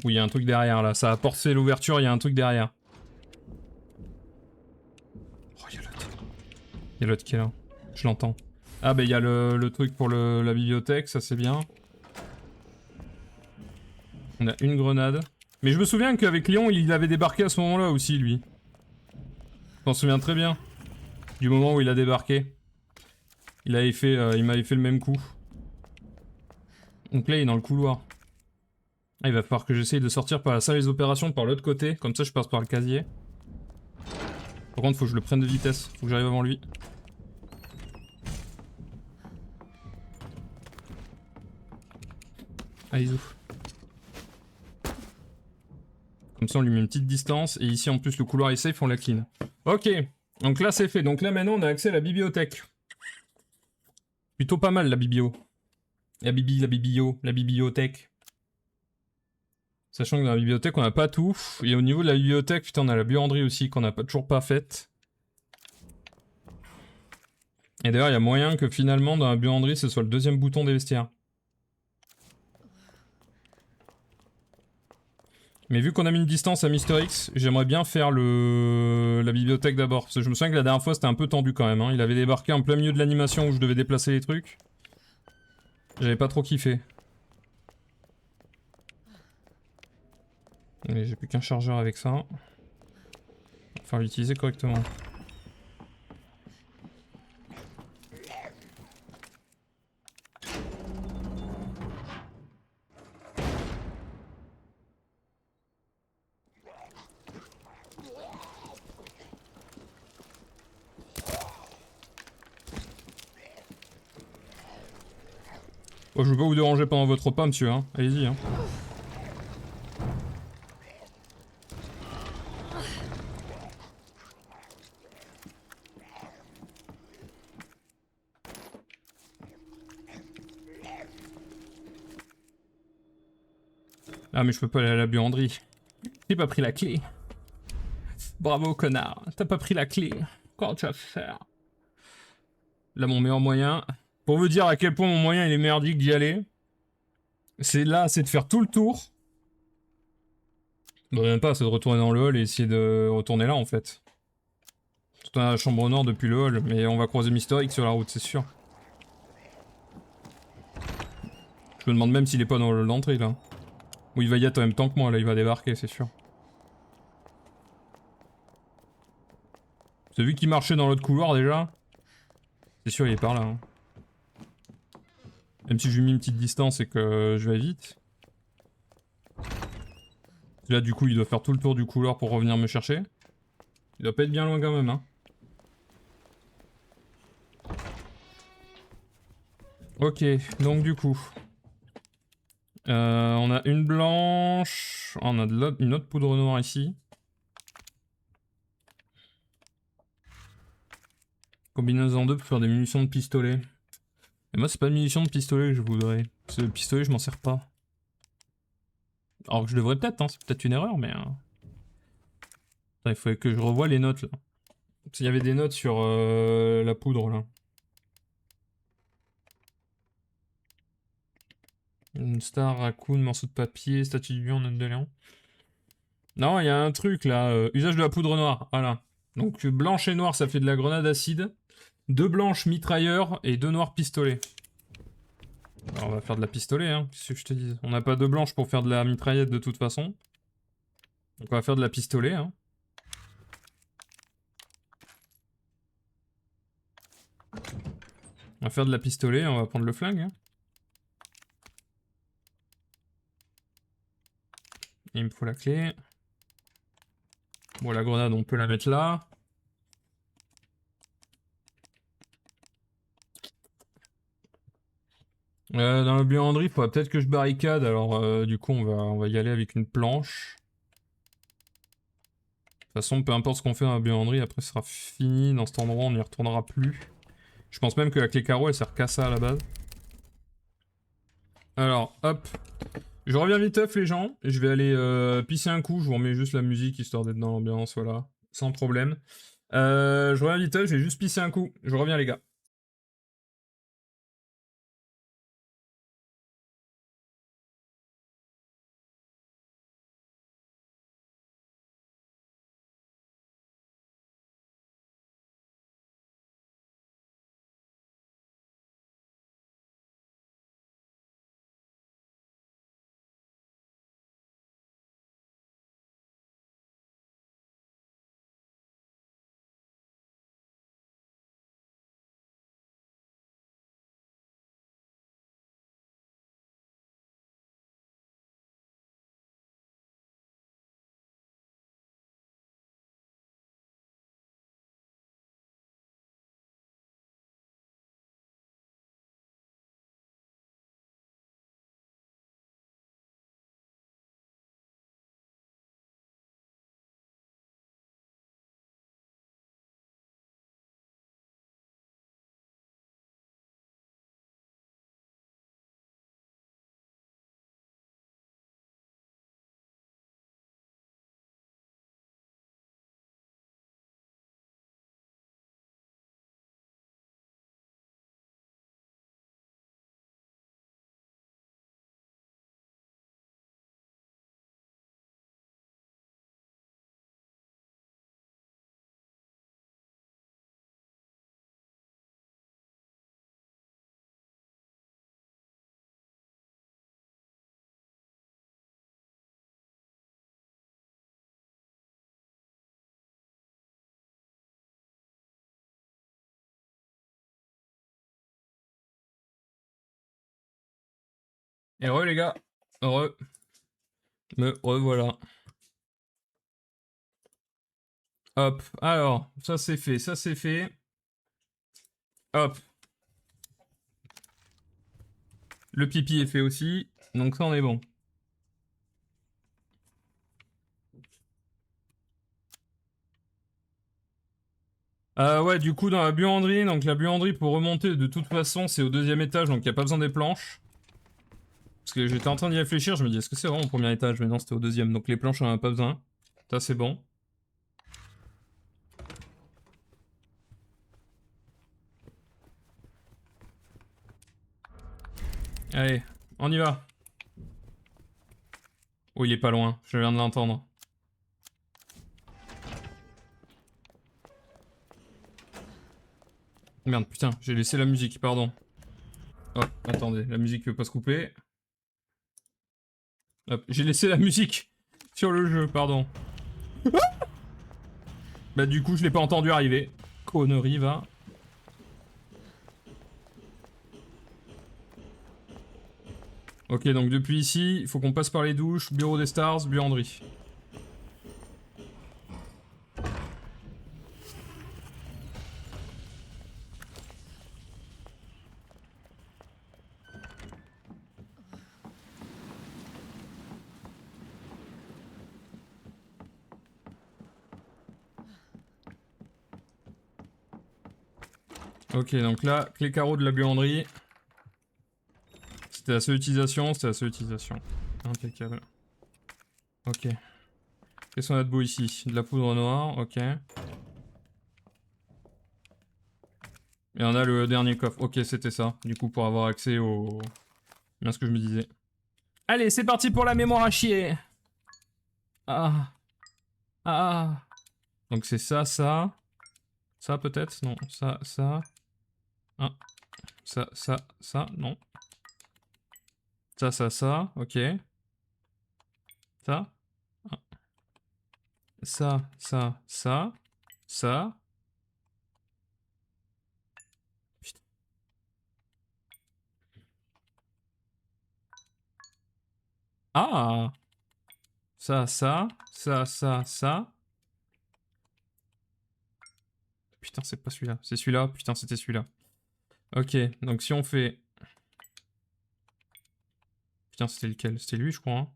Oui, il y a un truc derrière là. Ça a forcé l'ouverture, il y a un truc derrière. Oh, il y a l'autre. Il y a l'autre qui est là. Je l'entends. Ah, bah il y a le truc pour la bibliothèque, ça c'est bien. On a une grenade. Mais je me souviens qu'avec Léon, il avait débarqué à ce moment-là aussi, lui. Je m'en souviens très bien. Du moment où il a débarqué. Il m'avait fait le même coup. Donc là, il est dans le couloir. Ah, il va falloir que j'essaye de sortir par la salle des opérations par l'autre côté. Comme ça, je passe par le casier. Par contre, faut que je le prenne de vitesse. Faut que j'arrive avant lui. Allez, zouf. Comme ça, on lui met une petite distance. Et ici, en plus, le couloir est safe, on la clean. Ok. Donc là, c'est fait. Donc là, maintenant, on a accès à la bibliothèque. Plutôt pas mal, la biblio. La bibliothèque. Sachant que dans la bibliothèque, on n'a pas tout. Et au niveau de la bibliothèque, putain, on a la buanderie aussi qu'on n'a toujours pas faite. Et d'ailleurs, il y a moyen que finalement, dans la buanderie, ce soit le deuxième bouton des vestiaires. Mais vu qu'on a mis une distance à Mister X, j'aimerais bien faire la bibliothèque d'abord. Parce que je me souviens que la dernière fois c'était un peu tendu quand même. Hein. Il avait débarqué en plein milieu de l'animation où je devais déplacer les trucs. J'avais pas trop kiffé. Mais j'ai plus qu'un chargeur avec ça. Enfin l'utiliser correctement. Oh, je veux pas vous déranger pendant votre repas, monsieur, hein. Allez-y, hein. Ah, mais je peux pas aller à la buanderie. J'ai pas pris la clé. Bravo, connard. T'as pas pris la clé. Comment tu vas faire? Là, mon meilleur moyen... Pour vous dire à quel point mon moyen il est merdique d'y aller, c'est de faire tout le tour. Bon, même pas, c'est de retourner dans le hall et essayer de retourner là, en fait. Tout à la chambre au nord depuis le hall, mais on va croiser Mister X sur la route, c'est sûr. Je me demande même s'il est pas dans l'entrée, là. Ou il va y être en même temps que moi, là, il va débarquer, c'est sûr. C'est vu qu'il marchait dans l'autre couloir, déjà. C'est sûr, il est par là, hein. Même si je lui ai mis une petite distance et que je vais vite. Là, du coup, il doit faire tout le tour du couloir pour revenir me chercher. Il doit pas être bien loin quand même, hein. Ok, donc du coup... on a une blanche... Oh, on a une autre poudre noire ici. Combinaison 2 pour faire des munitions de pistolet. Et moi, c'est pas de munitions de pistolet que je voudrais. Parce que le pistolet, je m'en sers pas. Alors que je devrais peut-être, hein. C'est peut-être une erreur, mais... Attends, il faudrait que je revoie les notes, là. Parce qu'il y avait des notes sur la poudre, là. Une star, raccoon, morceau de papier, statue du lion, note de lion. Non, il y a un truc, là. Usage de la poudre noire, voilà. Donc, blanche et noire, ça fait de la grenade acide. 2 blanches mitrailleur et 2 noirs pistolet. Alors, on va faire de la pistolet, hein, qu'est-ce que je te dis. On n'a pas de blanche pour faire de la mitraillette de toute façon. Donc on va faire de la pistolet, hein. On va faire de la pistolet, on va prendre le flingue, hein. Et il me faut la clé. Bon, la grenade, on peut la mettre là. Dans la buanderie, il faudra peut-être que je barricade, alors du coup on va y aller avec une planche. De toute façon, peu importe ce qu'on fait dans la buanderie, après ce sera fini, dans cet endroit on n'y retournera plus. Je pense même que la clé carreau elle sert qu'à ça à la base. Alors, hop. Je reviens viteuf les gens, et je vais aller pisser un coup, je vous remets juste la musique histoire d'être dans l'ambiance, voilà. Sans problème. Je reviens viteuf, je vais juste pisser un coup. Je reviens les gars. Heureux les gars. Heureux. Me revoilà. Hop. Alors, ça c'est fait, ça c'est fait. Hop. Le pipi est fait aussi. Donc ça on est bon. Ouais, du coup dans la buanderie, donc la buanderie pour remonter de toute façon c'est au 2e étage, donc il n'y a pas besoin des planches. Parce que j'étais en train d'y réfléchir, je me dis est-ce que c'est vraiment au 1er étage? Mais non, c'était au 2e, donc les planches on en a pas besoin. Ça c'est bon. Allez, on y va. Oh, il est pas loin, je viens de l'entendre. Merde, putain, j'ai laissé la musique, pardon. Oh, attendez, la musique peut pas se couper. Hop, j'ai laissé la musique sur le jeu, pardon. Bah du coup, je l'ai pas entendu arriver. Connerie, va. Ok, donc depuis ici, il faut qu'on passe par les douches, bureau des stars, buanderie. Ok, donc là, clé carreau de la buanderie. C'était la seule utilisation, c'était la seule utilisation. Impeccable. Ok. Qu'est-ce qu'on a de beau ici? De la poudre noire, ok. Et on a le dernier coffre. Ok, c'était ça. Du coup, pour avoir accès au... Bien ce que je me disais. Allez, c'est parti pour la mémoire à chier. Ah. Ah. Donc c'est ça, ça. Ça peut-être? Non. Ça, ça. Ah. Ça, ça, ça. Non. Ça. Ok. Ça. Ah. Ça. Ça. Putain. Ah. Ça. Putain, c'est pas celui-là. C'est celui-là. Putain, c'était celui-là. Ok, donc si on fait... Putain, c'était lequel? C'était lui, je crois. Hein.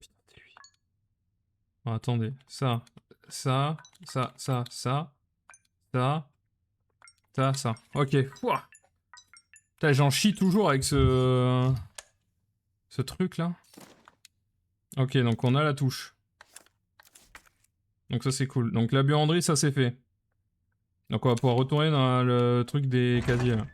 Putain, c'était lui. Bon, attendez. Ça. Ça. Ok. Ouah. Putain, j'en chie toujours avec ce... Ce truc-là. Ok, donc on a la touche. Donc ça, c'est cool. Donc la buanderie, ça, c'est fait. Donc on va pouvoir retourner dans le truc des casiers, là.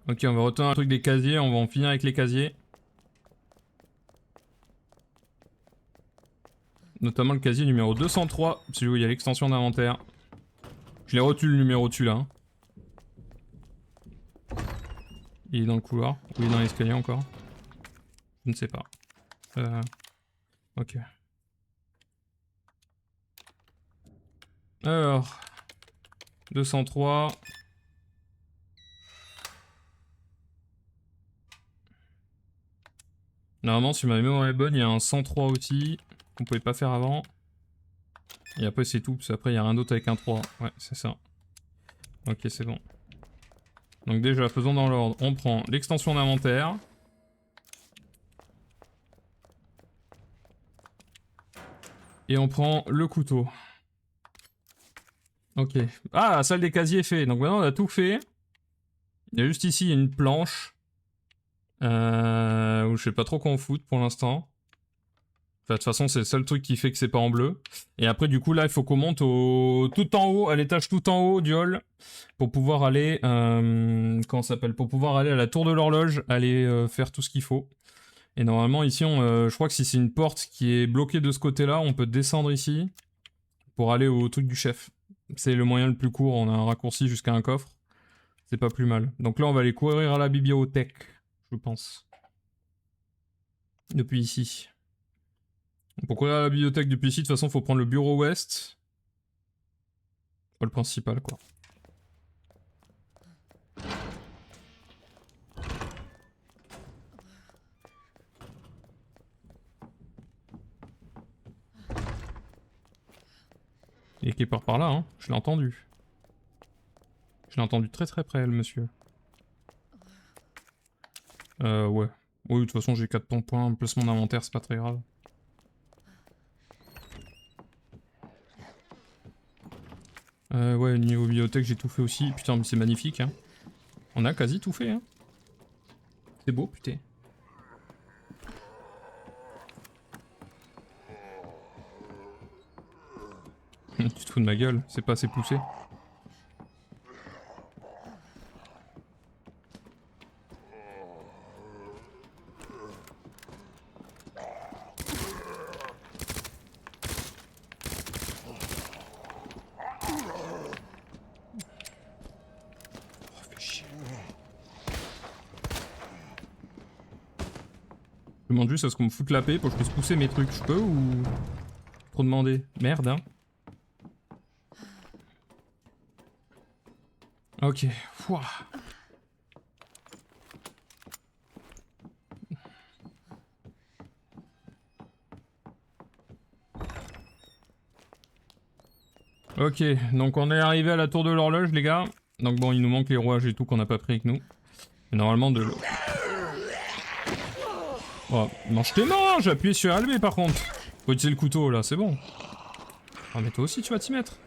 Ok, on va retourner dans le truc des casiers, on va en finir avec les casiers. Notamment le casier numéro 203, celui où il y a l'extension d'inventaire. Je l'ai retu le numéro dessus là. Hein. Il est dans le couloir, ou il est dans l'escalier encore. Je ne sais pas. Ok. Alors... 203... Normalement, si ma mémoire est bonne, il y a un 103 aussi, qu'on pouvait pas faire avant. Et après, c'est tout, parce qu'après, il y a rien d'autre avec un 3. Ouais, c'est ça. Ok, c'est bon. Donc déjà, faisons dans l'ordre. On prend l'extension d'inventaire. Et on prend le couteau. Ok. Ah, la salle des casiers est fait. Donc maintenant, on a tout fait. Il y a juste ici une planche. Où je sais pas trop quoi en foutre pour l'instant. Enfin, de toute façon, c'est le seul truc qui fait que c'est pas en bleu. Et après, du coup, là, il faut qu'on monte tout en haut, à l'étage tout en haut du hall, pour pouvoir aller, comment ça s'appelle, pour pouvoir aller à la tour de l'horloge, aller faire tout ce qu'il faut. Et normalement, ici, je crois que si c'est une porte qui est bloquée de ce côté-là, on peut descendre ici pour aller au truc du chef. C'est le moyen le plus court, on a un raccourci jusqu'à un coffre. C'est pas plus mal. Donc là, on va aller courir à la bibliothèque, je pense. Depuis ici. Pour courir à la bibliothèque depuis ici, de toute façon, faut prendre le bureau ouest. Pas le principal, quoi. Il est quelque part par là, hein. Je l'ai entendu. Je l'ai entendu très très près, le monsieur. Ouais. Oui, de toute façon, j'ai 4 points, placement d'inventaire, c'est pas très grave. Ouais, niveau bibliothèque, j'ai tout fait aussi. Putain, mais c'est magnifique, hein. On a quasi tout fait, hein. C'est beau, putain. Tu te fous de ma gueule, c'est pas assez poussé. Je demande juste à ce qu'on me foute la paix pour que je puisse pousser mes trucs. Je peux ou... Trop demander. Merde, hein. Ok. Fouah. Ok, donc on est arrivé à la tour de l'horloge, les gars. Donc bon, il nous manque les rouages et tout qu'on n'a pas pris avec nous. Et normalement de l'eau. Oh, mange tes mains, j'ai appuyé sur LB par contre. Faut utiliser le couteau là, c'est bon. Ah mais toi aussi tu vas t'y mettre.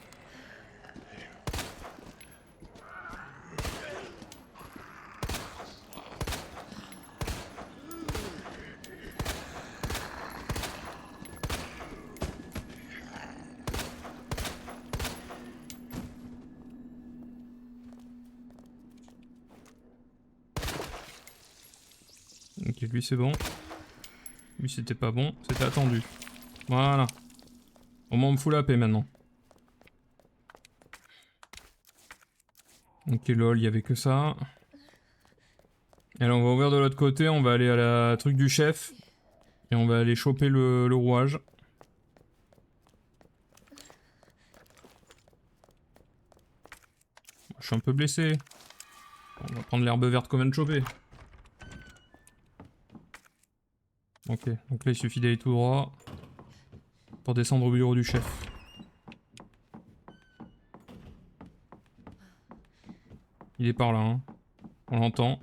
Ok, lui c'est bon. Lui c'était pas bon, c'était attendu. Voilà. Au moins on me fout la paix maintenant. Ok lol, il y avait que ça. Et là on va ouvrir de l'autre côté, on va aller à la truc du chef. Et on va aller choper le rouage. Je suis un peu blessé. On va prendre l'herbe verte qu'on vient de choper. Ok, donc là il suffit d'aller tout droit pour descendre au bureau du chef. Il est par là, hein. On l'entend.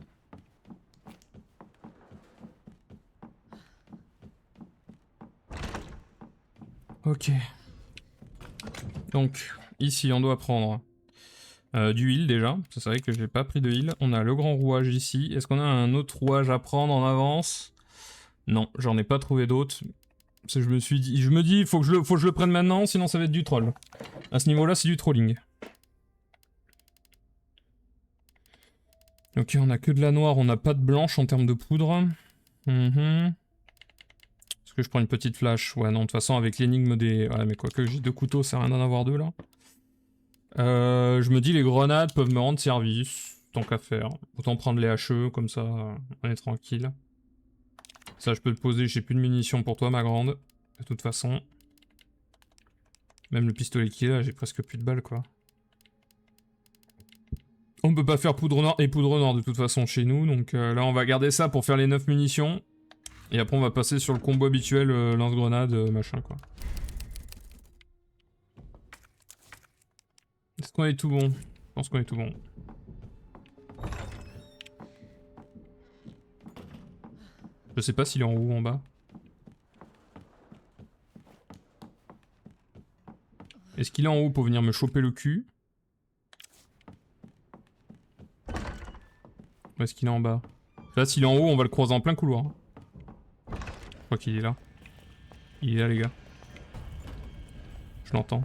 Ok. Donc, ici on doit prendre du heal déjà. C'est vrai que j'ai pas pris de heal. On a le grand rouage ici. Est-ce qu'on a un autre rouage à prendre en avance? Non, j'en ai pas trouvé d'autres. Je me dis, faut que je le prenne maintenant, sinon ça va être du troll. À ce niveau-là, c'est du trolling. Ok, on a que de la noire, on n'a pas de blanche en termes de poudre. Est-ce que je prends une petite flash? Ouais, non, de toute façon, avec l'énigme des... Ouais, mais quoique j'ai 2 couteaux, ça sert à rien d'en avoir 2 là. Je me dis, les grenades peuvent me rendre service, tant qu'à faire. Autant prendre les HE, comme ça, on est tranquille. Ça, je peux te poser, j'ai plus de munitions pour toi, ma grande. De toute façon. Même le pistolet qui est là, j'ai presque plus de balles, quoi. On peut pas faire poudre noire et poudre noire de toute façon chez nous, donc là on va garder ça pour faire les 9 munitions. Et après on va passer sur le combo habituel, lance-grenade, machin quoi. Est-ce qu'on est tout bon? Je pense qu'on est tout bon. Je sais pas s'il est en haut ou en bas. Est-ce qu'il est en haut pour venir me choper le cul? Ou est-ce qu'il est en bas? Là, s'il est en haut, on va le croiser en plein couloir. Je crois qu'il est là. Il est là, les gars. Je l'entends.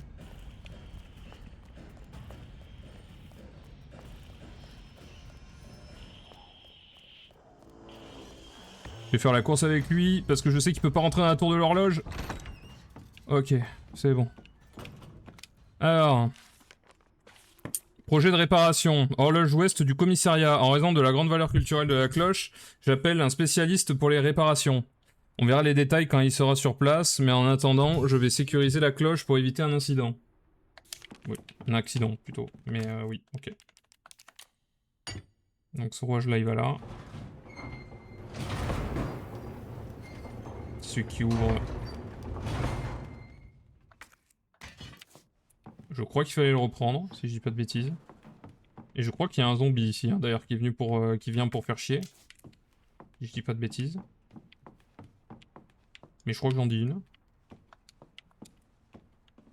Je vais faire la course avec lui, parce que je sais qu'il peut pas rentrer dans la tour de l'horloge. Ok, c'est bon. Alors... Projet de réparation. Horloge ouest du commissariat. En raison de la grande valeur culturelle de la cloche, j'appelle un spécialiste pour les réparations. On verra les détails quand il sera sur place, mais en attendant, je vais sécuriser la cloche pour éviter un incident. Oui, un accident plutôt. Mais oui, ok. Donc ce rouage là, il va là. Celui qui ouvre. Je crois qu'il fallait le reprendre, si je dis pas de bêtises. Et je crois qu'il y a un zombie ici, hein, d'ailleurs, qui est venu pour, qui vient pour faire chier. Si je dis pas de bêtises. Mais je crois que j'en dis une.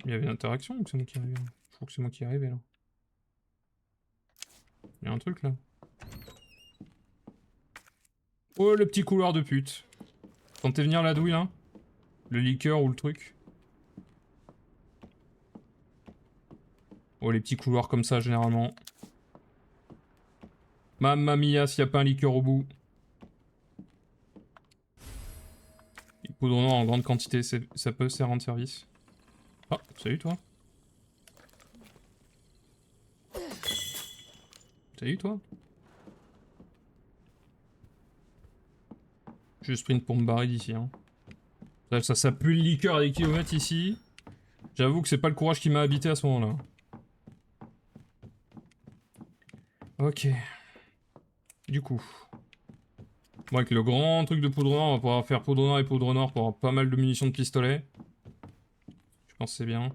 Il y avait une interaction ou c'est moi qui arrivais là? Je crois que c'est moi qui arrivais là. Il y a un truc là. Oh le petit couloir de pute. Tentez venir la douille là. Le liqueur ou le truc. Oh les petits couloirs comme ça généralement. Mamma mia s'il n'y a pas un liqueur au bout. Et poudre noire en grande quantité, ça peut se rendre service. Ah, salut toi. Salut toi. Je sprint pour me barrer d'ici. Hein. Ça pue le liqueur à des kilomètres ici. J'avoue que c'est pas le courage qui m'a habité à ce moment-là. Ok. Du coup. Bon, avec le grand truc de poudre noire, on va pouvoir faire poudre noire et poudre noire pour avoir pas mal de munitions de pistolet. Je pense que c'est bien.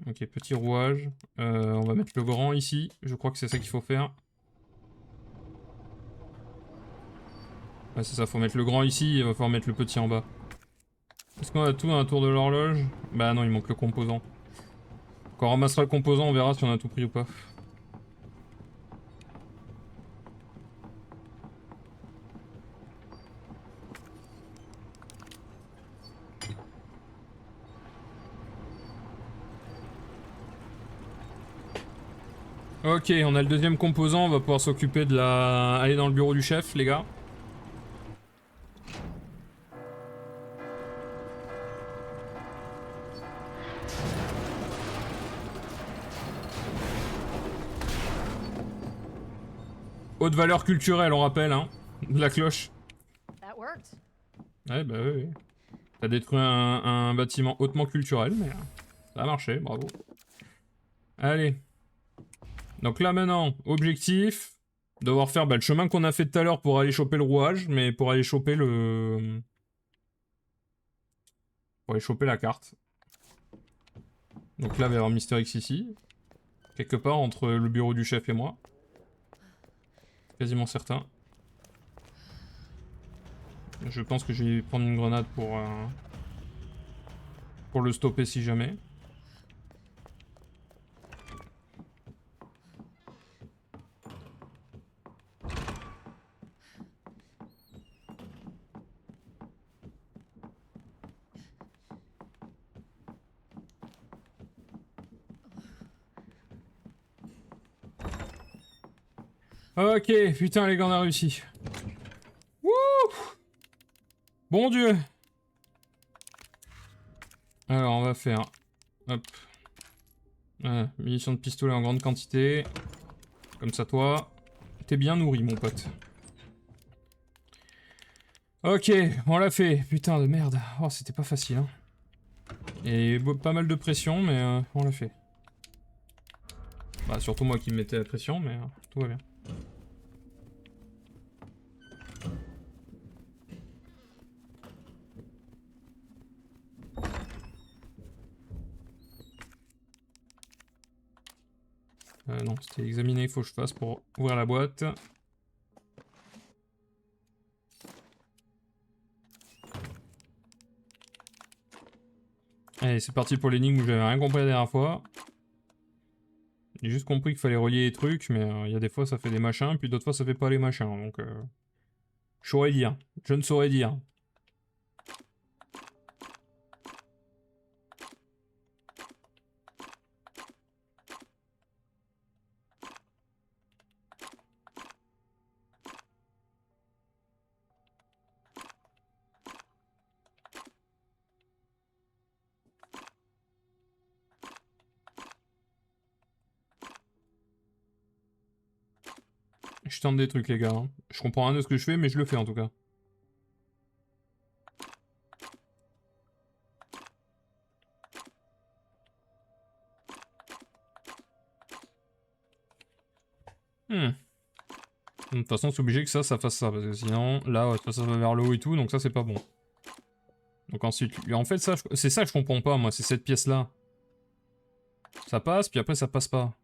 Ok, petit rouage. On va mettre le grand ici. Je crois que c'est ça qu'il faut faire. Ouais, c'est ça, faut mettre le grand ici et il va falloir mettre le petit en bas. Est-ce qu'on a tout à un tour de l'horloge? Bah non, il manque le composant. Quand on ramassera le composant, on verra si on a tout pris ou pas. Ok, on a le deuxième composant, on va pouvoir s'occuper de la... aller dans le bureau du chef, les gars. Haute valeur culturelle, on rappelle, hein. La cloche. Ouais, bah oui, oui. T'as détruit un bâtiment hautement culturel, mais ça a marché, bravo. Allez. Donc là maintenant, objectif, devoir faire le chemin qu'on a fait tout à l'heure pour aller choper le rouage, mais pour aller choper le... Pour aller choper la carte. Donc là, il va y avoir Mister X ici. Quelque part entre le bureau du chef et moi. Quasiment certain. Je pense que je vais prendre une grenade pour le stopper si jamais. Ok, putain les gars, on a réussi. Wouh! Bon Dieu! Alors on va faire... Hop. Munitions de pistolet en grande quantité. Comme ça toi. T'es bien nourri mon pote. Ok, on l'a fait. Putain de merde. Oh c'était pas facile hein. Et pas mal de pression mais on l'a fait. Bah surtout moi qui me mettais la pression mais tout va bien. Non, c'était examiner, il faut que je fasse pour ouvrir la boîte. Allez, c'est parti pour l'énigme où j'avais rien compris la dernière fois. J'ai juste compris qu'il fallait relier les trucs, mais il y a des fois ça fait des machins, puis d'autres fois ça fait pas les machins, donc... je saurais dire. Je ne saurais dire. Je tente des trucs les gars. Hein. Je comprends rien de ce que je fais mais je le fais en tout cas. De toute façon c'est obligé que ça fasse ça parce que sinon là ouais, ça va vers le haut et tout donc ça c'est pas bon. Donc ensuite, en fait ça c'est ça que je comprends pas moi, c'est cette pièce là. Ça passe puis après ça passe pas.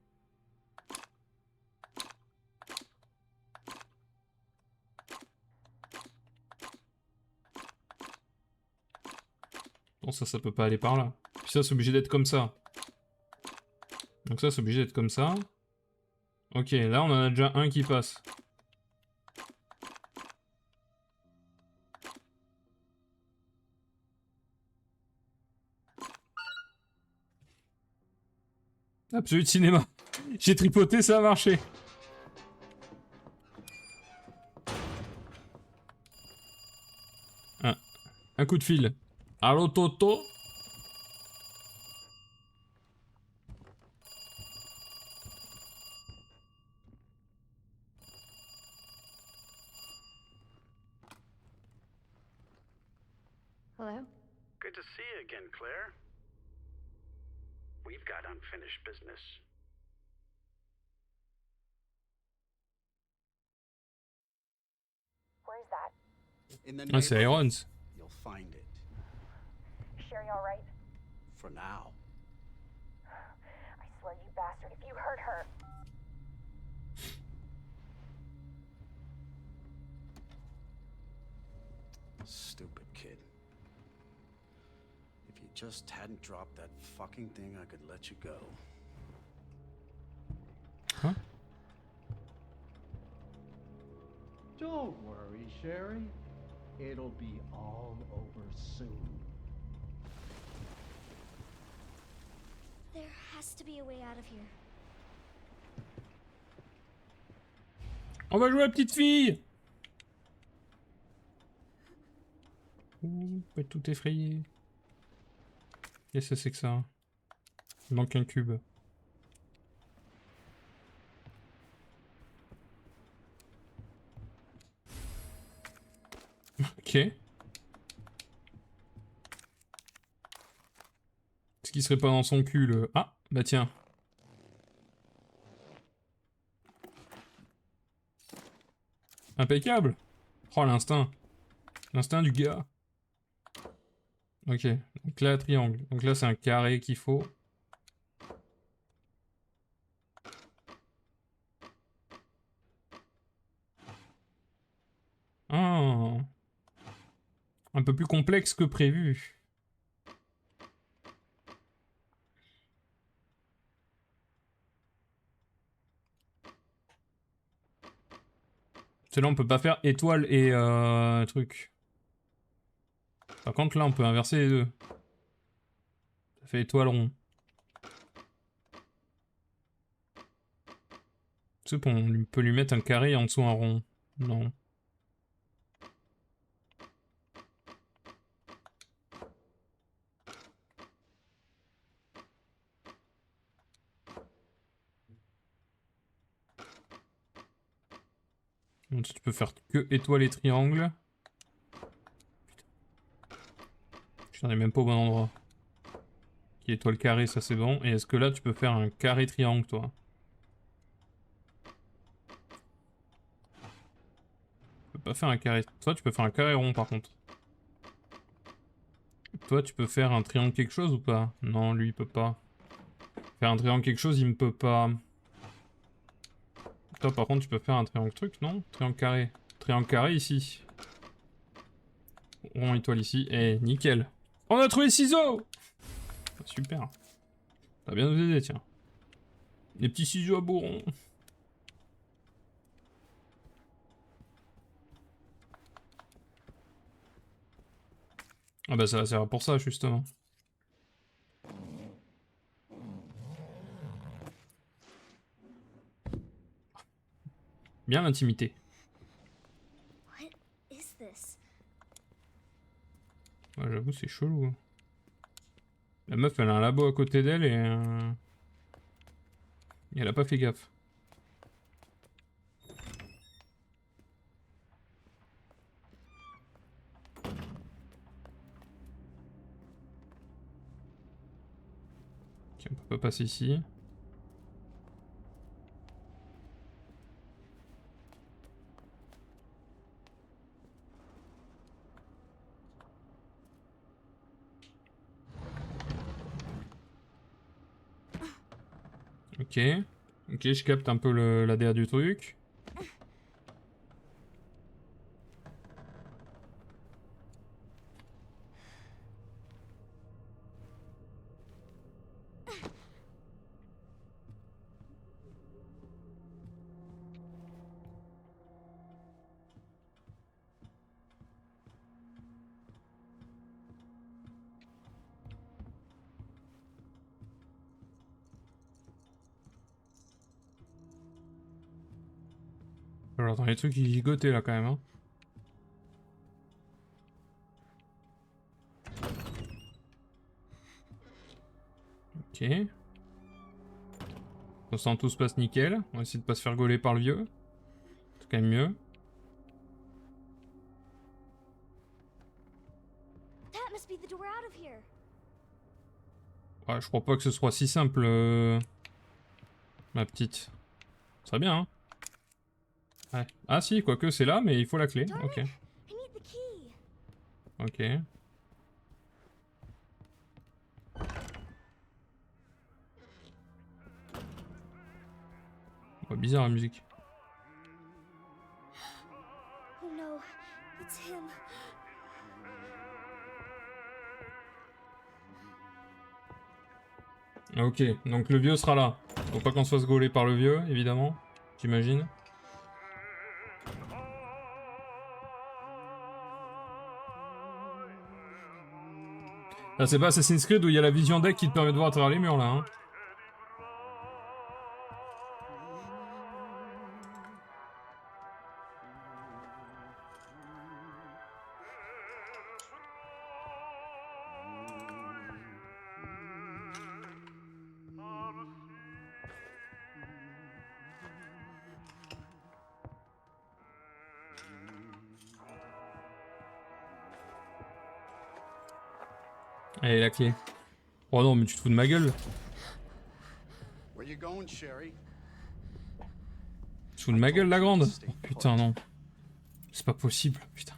Bon ça peut pas aller par là. Puis ça c'est obligé d'être comme ça. Donc ça c'est obligé d'être comme ça. Ok, là on en a déjà un qui passe. Absolute cinéma. J'ai tripoté, ça a marché. Un coup de fil. Allô Toto? Hello? Good to see you again, Claire. We've got unfinished business. Where's that? In the Ah, c'est neighborhood, Irons. you'll find it. Sherry all right? For now. I swear, you bastard, if you hurt her... Stupid kid. If you just hadn't dropped that fucking thing, I could let you go. Huh? Don't worry, Sherry. It'll be all over soon. There has to be a way out of here. On va jouer à la petite fille. Ouh, peut être tout effrayé. Qu'est-ce que c'est que ça? Il manque un cube. Ok. Est-ce qu'il serait pas dans son cul le... Ah, bah tiens. Impeccable. Oh l'instinct. L'instinct du gars. Ok, donc là triangle. Donc là c'est un carré qu'il faut. Ah. Un peu plus complexe que prévu. Celle-là on peut pas faire étoile et truc. Par contre là on peut inverser les deux. Ça fait étoile rond. C'est bon, on peut lui mettre un carré et en dessous un rond. Non. Donc, tu peux faire que étoile et triangle. J'en ai même pas au bon endroit. Qui est étoile carré, ça c'est bon. Et est-ce que là tu peux faire un carré triangle toi? Tu peux pas faire un carré. Toi tu peux faire un carré rond par contre. Toi tu peux faire un triangle quelque chose ou pas? Non, lui il peut pas. Faire un triangle quelque chose, il me peut pas. Toi par contre tu peux faire un triangle truc, non? Triangle carré. Triangle carré ici. Rond étoile ici. Eh, nickel. On a trouvé les ciseaux! Super. Ça va bien nous aider, tiens. Les petits ciseaux à bourron. Ah bah ça va servir pour ça, justement. Bien l'intimité. What is this? Ouais, j'avoue, c'est chelou. Hein. La meuf, elle a un labo à côté d'elle et... et elle a pas fait gaffe. on peut pas passer ici. Ok. Ok, je capte un peu l'ADA du truc. Alors, dans les trucs qui gigotaient là quand même. Hein. Ok. Pour l'instant, tout se passe nickel. On va essayer de pas se faire gauler par le vieux. C'est quand même mieux. That must be the door out of here. Ouais, je crois pas que ce soit si simple, ma petite. Ce serait bien, hein. Ouais. Ah si, quoique c'est là, mais il faut la clé. Darn Ok. it. I need the key. Ok. Oh, bizarre la musique. Oh no, it's him. Ok, donc le vieux sera là. Faut pas qu'on se fasse gauler par le vieux, évidemment. J'imagine. Là, c'est pas Assassin's Creed où il y a la vision deck qui te permet de voir à travers les murs, là. Hein. Allez, la clé. Oh non, mais tu te fous de ma gueule. Where you going, Sherry? Tu te fous de ma gueule, la grande. Oh, putain, non. C'est pas possible, putain.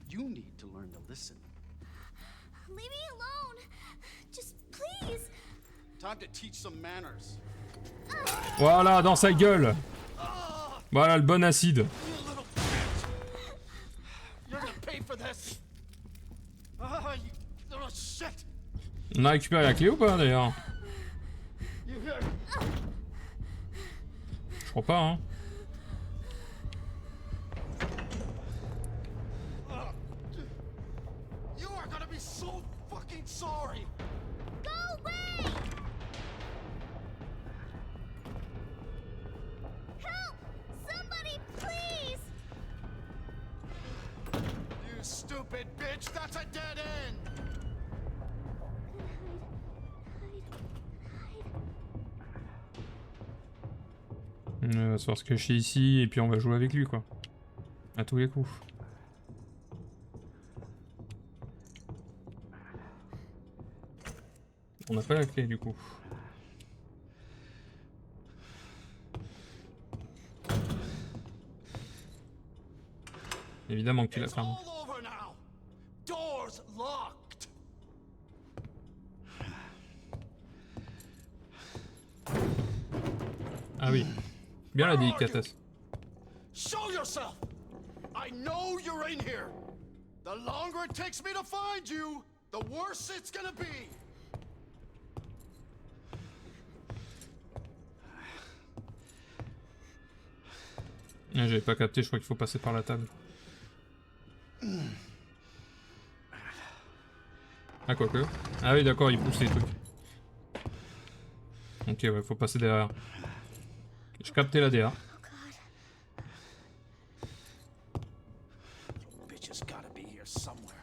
You need to learn to listen. Leave me alone. Just please. Time to teach some manners. Voilà, dans sa gueule. Voilà, le bon acide. You little bitch! You're gonna pay for this! Ah, you little shit! On a récupéré la clé ou pas, d'ailleurs? You hear? Je crois pas, hein. You are gonna be so fucking sorry! Go away. Help! Somebody, please. You stupid bitch! That's a dead end! On va se faire se cacher ici et puis on va jouer avec lui, quoi. À tous les coups. On n'a pas la clé du coup. Évidemment que tu la It's fermes. all over now! Doors locked! Ah oui. Bien la délicatesse. Show yourself! I know you're in here! The longer it takes me to find you, the worse it's gonna be! Ah, j'avais pas capté, je crois qu'il faut passer par la table. Ah, quoique. Ah oui, d'accord, il pousse les trucs. Ok, ouais, faut passer derrière. Je captais la DA. Bitch has gotta be here somewhere.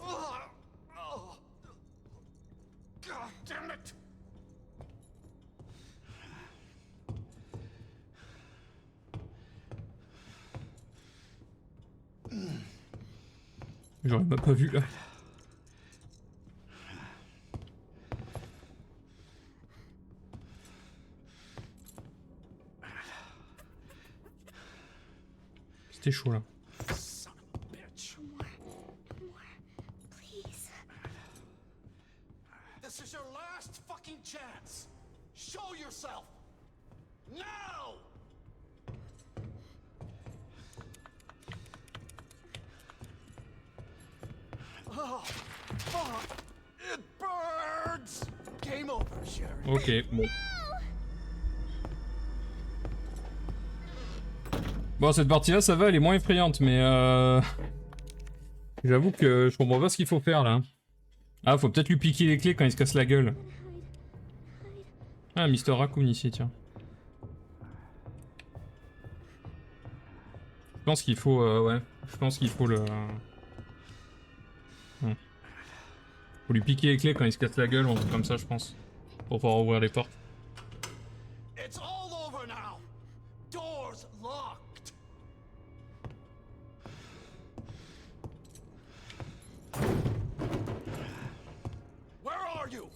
Oh. God damn it! J'aurais même pas vu là. c'était chaud là. Son of a bitch. No more. Please. This is your last fucking chance. Show yourself. Now! Oh, fuck. It burns. Game over, Sherry. Ok, bon. Bon, cette partie-là, ça va, elle est moins effrayante, mais j'avoue que je comprends pas ce qu'il faut faire, là. Ah, faut peut-être lui piquer les clés quand il se casse la gueule. Ah, Mister Raccoon ici, tiens. Je pense qu'il faut, ouais. Je pense qu'il faut le... Faut lui piquer les clés quand il se casse la gueule ou un truc comme ça, je pense. Pour pouvoir ouvrir les portes. It's all over now. Doors locked. Where are you?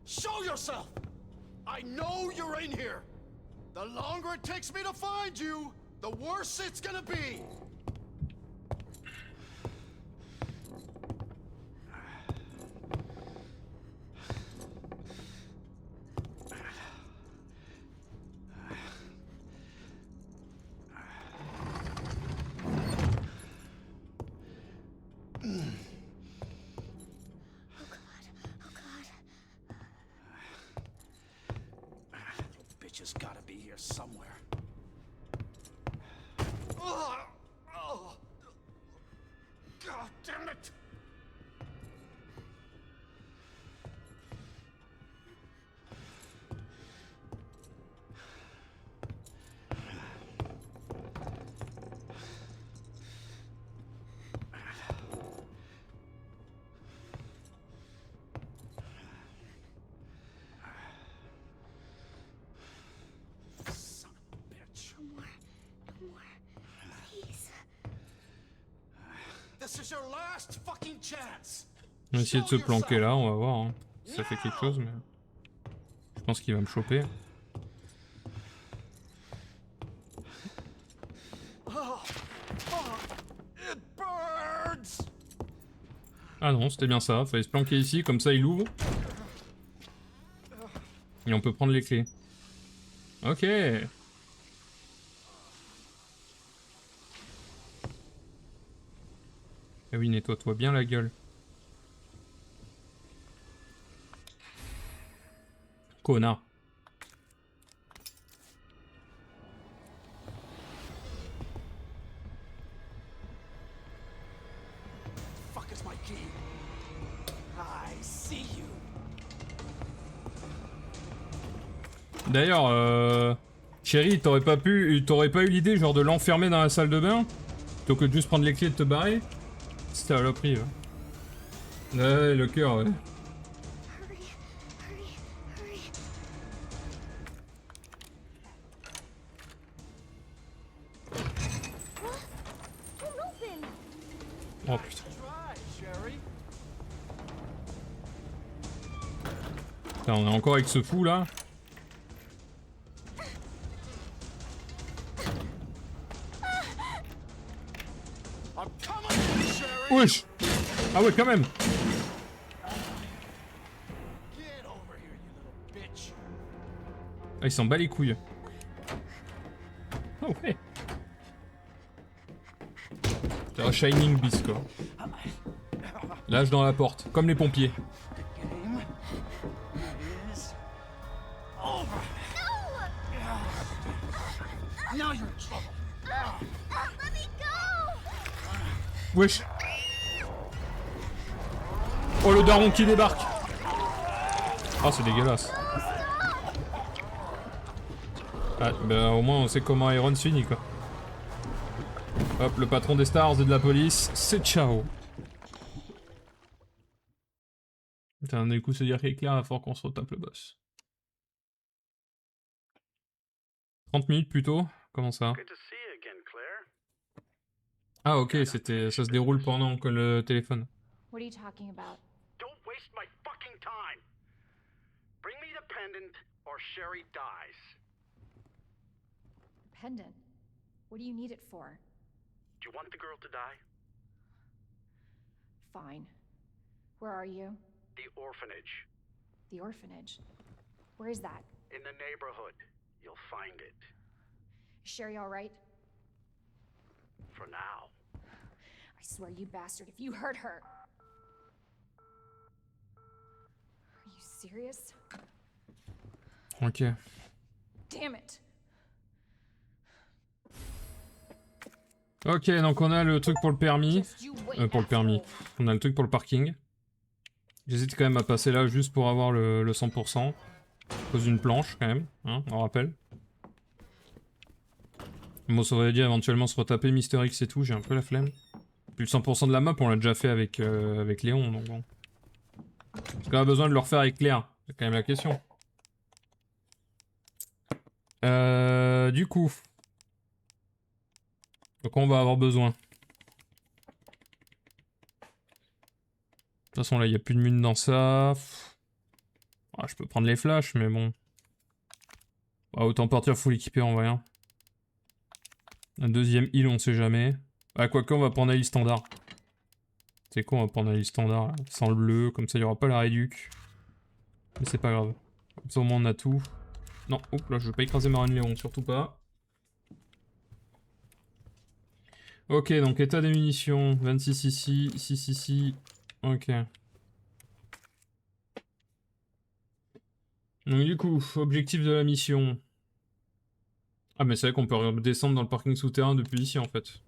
Show yourself. I know you're in here. The longer it takes me to find you, the worse it's gonna be. Bitch has gotta be here somewhere. Oh, God damn it! Son of a bitch. No more. Please. This is your last fucking chance. On va essayer de se planquer là, on va voir hein, si ça fait quelque chose, mais... Je pense qu'il va me choper. Oh, fuck. It burns. Ah non, c'était bien ça, fallait se planquer ici, comme ça il ouvre. Et on peut prendre les clés. Ok. Ah oui, nettoie-toi bien la gueule. Connard. Fuck is my key? I see you. D'ailleurs, Chérie, t'aurais pas eu l'idée genre de l'enfermer dans la salle de bain plutôt que de juste prendre les clés et de te barrer? C'était à l'opri. Ouais, le cœur, ouais. Hurry. What? Don't open. Oh putain. Try, Sherry. Putain, on est encore avec ce fou là. I'm coming, Sherry. Wesh. Ah ouais, quand même. Get over here, you little bitch. Ah, il s'en bat les couilles. Oh ouais. C'est un Shining Beast quoi. Lâche dans la porte, comme les pompiers. Game is over. Now you're in trouble. Let me go. Wesh. Oh le daron qui débarque. Ah c'est dégueulasse. Ah bah au moins on sait comment Iron se finit quoi. Hop, le patron des stars et de la police, c'est ciao. Putain, du coup se dire qu'éclair, il va falloir qu'on se retape le boss. 30 minutes plus tôt? Comment ça? Good to see you again, Claire. Ah ok, c'était, ça se déroule pendant que le téléphone. What are you talking about? Don't waste my fucking time. Bring me the pendant or Sherry dies. Pendant? What do you need it for? Do you want the girl to die? Fine. Where are you? The orphanage. The orphanage. Where is that? In the neighborhood. You'll find it. Is Sherry all right? For now. I swear, you bastard, if you hurt her. Are you serious? Ok. Damn it. Ok, donc on a le truc pour le permis. Just you wait, Pour le permis. asshole. On a le truc pour le parking. J'hésite quand même à passer là juste pour avoir le 100%. À cause d'une planche quand même, hein, on rappelle. Bon, ça aurait dit éventuellement se retaper Mister X et tout, j'ai un peu la flemme. Puis le 100% de la map, on l'a déjà fait avec Léon, donc bon. Est-ce qu'on a besoin de le refaire avec Claire? C'est quand même la question. Du coup. De quoi on va avoir besoin? De toute façon, là, il n'y a plus de mine dans ça. Ah, je peux prendre les flashs, mais bon. Ah, autant partir full équipé en vrai. Hein. Un deuxième heal, on sait jamais. Ah, quoique, on va prendre un heal standard. C'est quoi, on va prendre un heal standard, là, sans le bleu, comme ça, il n'y aura pas la réduc. Mais c'est pas grave. Comme ça, au moins, on a tout. Non, hop là, je veux pas écraser Marine Léon, surtout pas. Ok, donc état des munitions. 26 ici, 6 ici. Ok. Donc du coup, objectif de la mission. Ah mais c'est vrai qu'on peut redescendre dans le parking souterrain depuis ici en fait.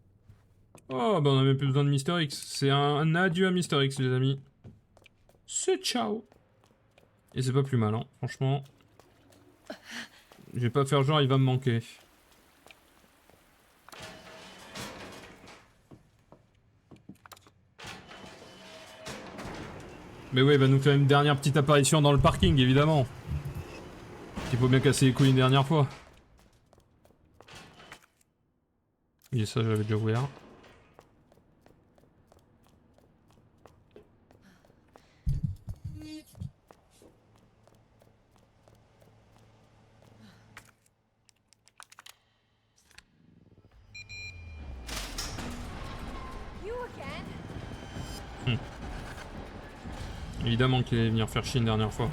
Oh bah on a même plus besoin de Mister X. C'est un adieu à Mister X les amis. C'est ciao. Et c'est pas plus mal hein, franchement. Je vais pas faire genre il va me manquer. Mais ouais, il va nous faire une dernière petite apparition dans le parking évidemment. Il faut bien casser les couilles une dernière fois. Et ça, j'avais déjà ouvert. You again? Évidemment qu'il allait venir faire chier une dernière fois.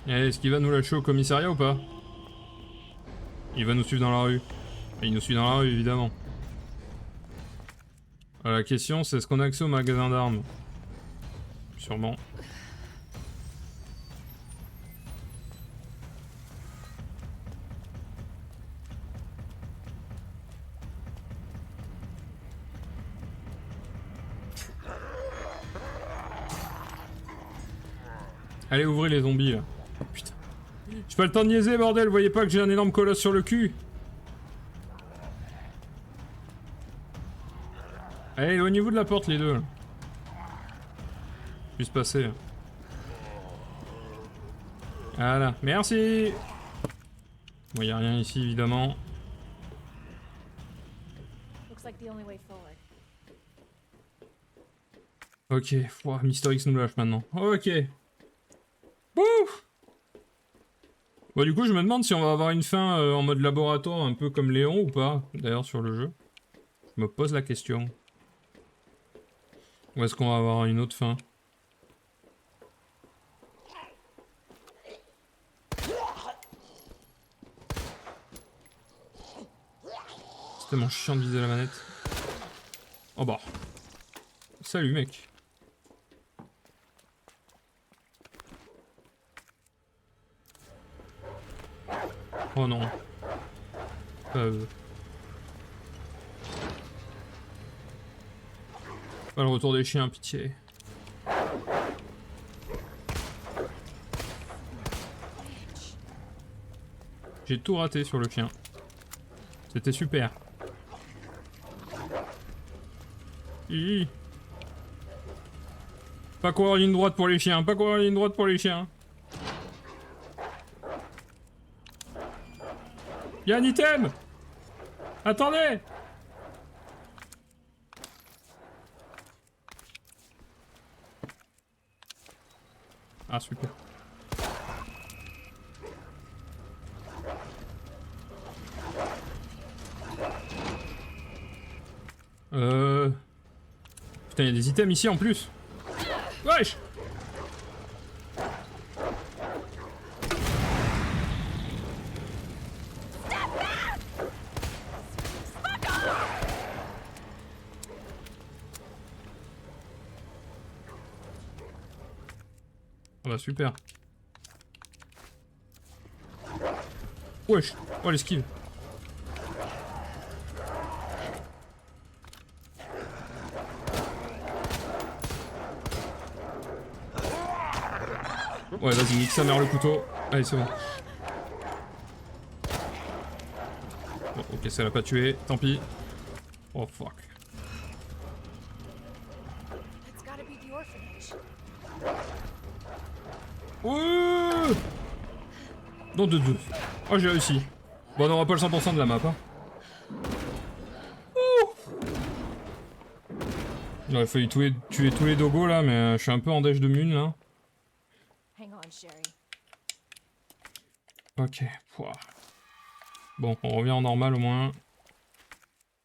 Et est-ce qu'il va nous lâcher au commissariat ou pas? Il va nous suivre dans la rue. Et il nous suit dans la rue évidemment. La question c'est est-ce qu'on a accès au magasin d'armes? Sûrement. Allez, ouvrez les zombies là. Putain. J'ai pas le temps de niaiser, bordel. Vous voyez pas que j'ai un énorme colosse sur le cul? Allez, éloignez-vous de la porte, les deux. Là. Puisse passer. Voilà, merci. Bon, y a rien ici, évidemment. Looks like the only way forward. Ok, wow, Mister X nous lâche maintenant. Ok. Bouf. Bon, du coup, je me demande si on va avoir une fin en mode laboratoire, un peu comme Léon ou pas, d'ailleurs, sur le jeu. Je me pose la question. Ou est-ce qu'on va avoir une autre fin? C'est tellement chiant de viser la manette. Oh bah. Salut, mec. Oh non. Pas le retour des chiens, pitié. J'ai tout raté sur le chien. C'était super. Hi. Pas courir en ligne droite pour les chiens, pas courir en ligne droite pour les chiens. Y'a un item! Attendez! Ah, super. Putain, il y a des items ici en plus. Wesh! Ah bah super. Wesh! Oh l'esquive! Ouais, vas-y, nique sa mère le couteau. Allez, c'est bon. Bon, ok, ça l'a pas tué, tant pis. Oh fuck. That's gotta be the orphanage. Ouais. Non, de deux. Oh, j'ai réussi. Bon, on n'aura pas le 100% de la map, hein. Il aurait fallu tuer tous les dogos là, mais je suis un peu en dèche de mune là. Hang on, Sherry. Ok. Pouah. Bon, on revient en normal au moins.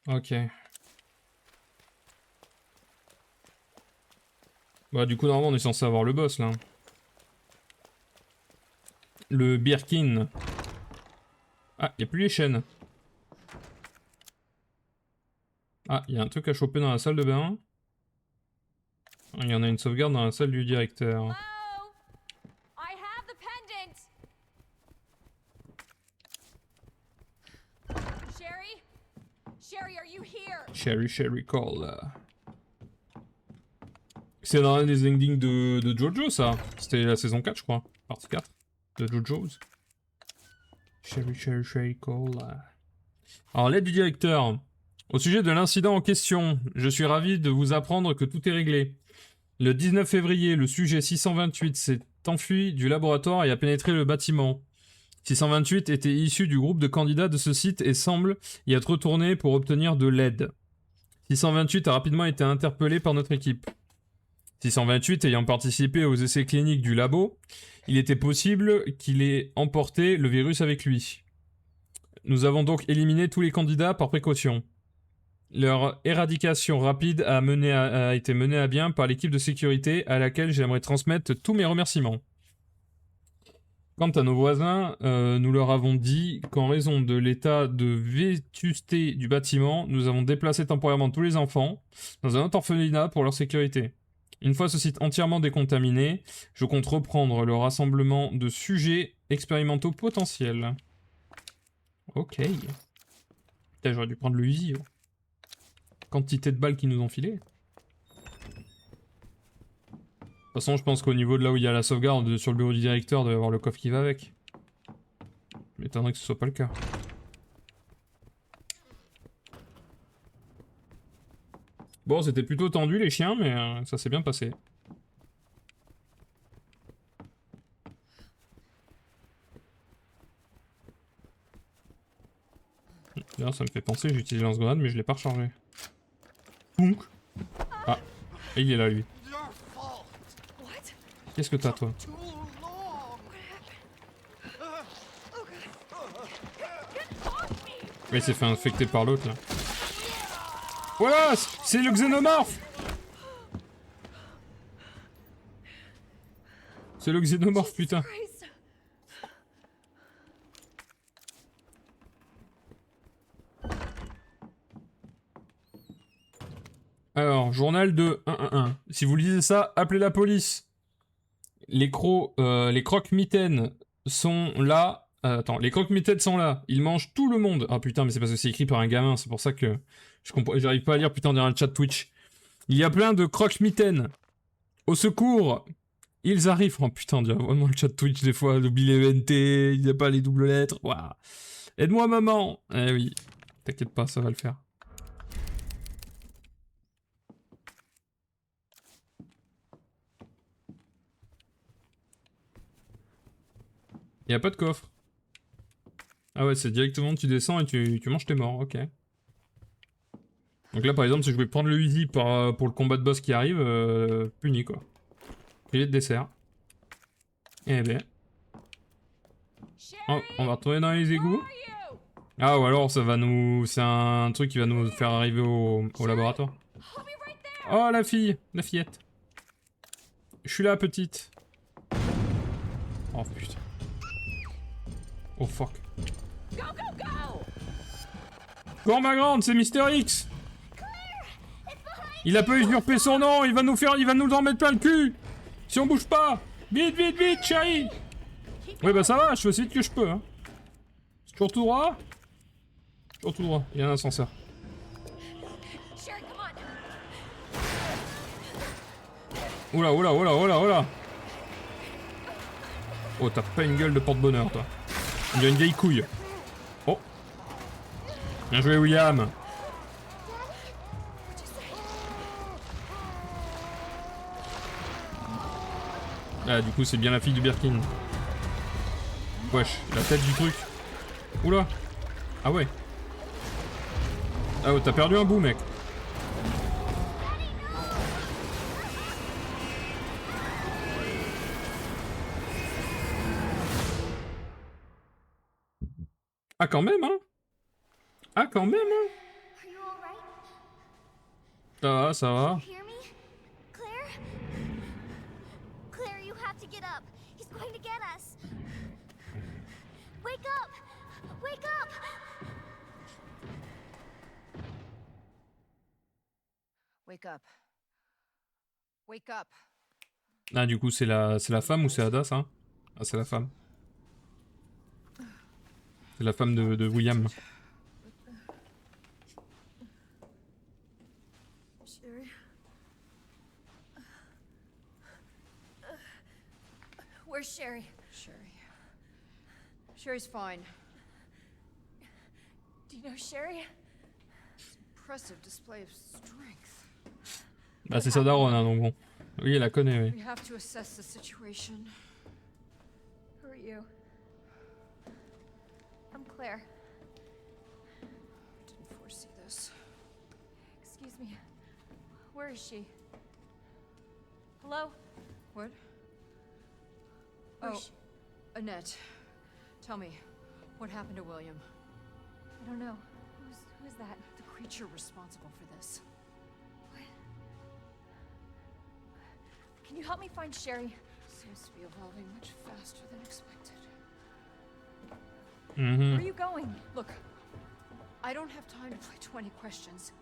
Ok. Bah du coup normalement on est censé avoir le boss là. Le Birkin. Ah, il n'y a plus les chaînes. Ah, il y a un truc à choper dans la salle de bain. Il y en a une sauvegarde dans la salle du directeur. Hello? I have the pendant. Sherry? Sherry, are you here? Sherry Cole. C'est dans un des endings de Jojo ça. C'était la saison 4 je crois. Partie 4 de Jojo's. Sherry Cole. Alors l'aide du directeur. Au sujet de l'incident en question, je suis ravi de vous apprendre que tout est réglé. Le 19 février, le sujet 628 s'est enfui du laboratoire et a pénétré le bâtiment. 628 était issu du groupe de candidats de ce site et semble y être retourné pour obtenir de l'aide. 628 a rapidement été interpellé par notre équipe. 628 ayant participé aux essais cliniques du labo, il était possible qu'il ait emporté le virus avec lui. Nous avons donc éliminé tous les candidats par précaution. Leur éradication rapide a été menée à bien par l'équipe de sécurité à laquelle j'aimerais transmettre tous mes remerciements. Quant à nos voisins, nous leur avons dit qu'en raison de l'état de vétusté du bâtiment, nous avons déplacé temporairement tous les enfants dans un autre orphelinat pour leur sécurité. Une fois ce site entièrement décontaminé, je compte reprendre le rassemblement de sujets expérimentaux potentiels. Ok. Putain, j'aurais dû prendre le Uzi. Oh. Quantité de balles qu'ils nous ont filé. De toute façon, je pense qu'au niveau de là où il y a la sauvegarde sur le bureau du directeur, il doit y avoir le coffre qui va avec. Je m'étonnerais que ce soit pas le cas. Bon, c'était plutôt tendu les chiens, mais ça s'est bien passé. D'ailleurs, ça me fait penser, j'ai utilisé lance-grenade, mais je l'ai pas rechargé. Pounk. Ah, et il est là, lui. Your fault. What? Qu'est-ce que t'as, toi? Too long. Mais il s'est fait infecter par l'autre, là. Voilà, c'est le xénomorphe! C'est le xénomorphe, putain. Christ. Alors, journal de 111. Si vous lisez ça, appelez la police. Les croque-mitaines sont là. Attends, les croque-mitaines sont là. Ils mangent tout le monde. Ah putain, mais c'est parce que c'est écrit par un gamin. C'est pour ça que j'arrive pas à lire, putain, dans le chat Twitch. Il y a plein de croque-mitaines. Au secours. Ils arrivent. Oh putain, on dirait vraiment le chat Twitch des fois. Oublie les NT, il n'y a pas les doubles lettres. Waouh. Aide-moi, maman. Eh oui. T'inquiète pas, ça va le faire. Il n'y a pas de coffre. Ah ouais, c'est directement tu descends et tu manges tes morts, ok. Donc là par exemple si je vais prendre le Uzi pour le combat de boss qui arrive, puni quoi. Filet de dessert. Eh ben. Oh, on va retourner dans les égouts. Ah, ou alors ça va nous... C'est un truc qui va nous faire arriver au laboratoire. Oh, la fille, la fillette. Je suis là, petite. Oh, putain. Oh, fuck. Cours, ma grande, c'est Mister X. Il a pas usurpé son nom, il va nous en mettre plein le cul. Si on bouge pas. Vite, vite, vite, chérie. Oui, bah ça va, je fais aussi vite que je peux, hein. C'est toujours tout droit. Toujours tout droit, il y a un ascenseur. Oula, oula, oula, oula, oula. Oh, t'as pas une gueule de porte-bonheur, toi. Il y a une vieille couille. Oh. Bien joué, William. Ah, du coup, c'est bien la fille du Birkin. Wesh, la tête du truc. Oula. Ah ouais. Ah ouais, t'as perdu un bout, mec. Ah, quand même, hein. Ah, quand même, hein. Are you alright? Ça va, ça va. Hear me? Claire? Claire, you have to get up. He's going to get us. Wake up! Wake up! Wake up. Wake up. Ah, du coup, c'est la femme ou c'est Ada, ça? Ah, c'est la femme. C'est la femme de William. Sherry. Where's Sherry? Sherry's fine. Do you know Sherry? Impressive display of strength. Bah, c'est sa daronne, hein, donc bon. Oui, elle la connaît, oui. We have to assess the situation. Who are you? I'm Claire. Didn't foresee this. Excuse me. Where is she? Hello? What? Where's Oh, Annette. Tell me, what happened to William? I don't know. Who's that? The creature responsible for this. Can you help me find Sherry? Seems to be evolving much faster than expected. Mhm. Where are you going? Look, I don't have time to play 20 questions.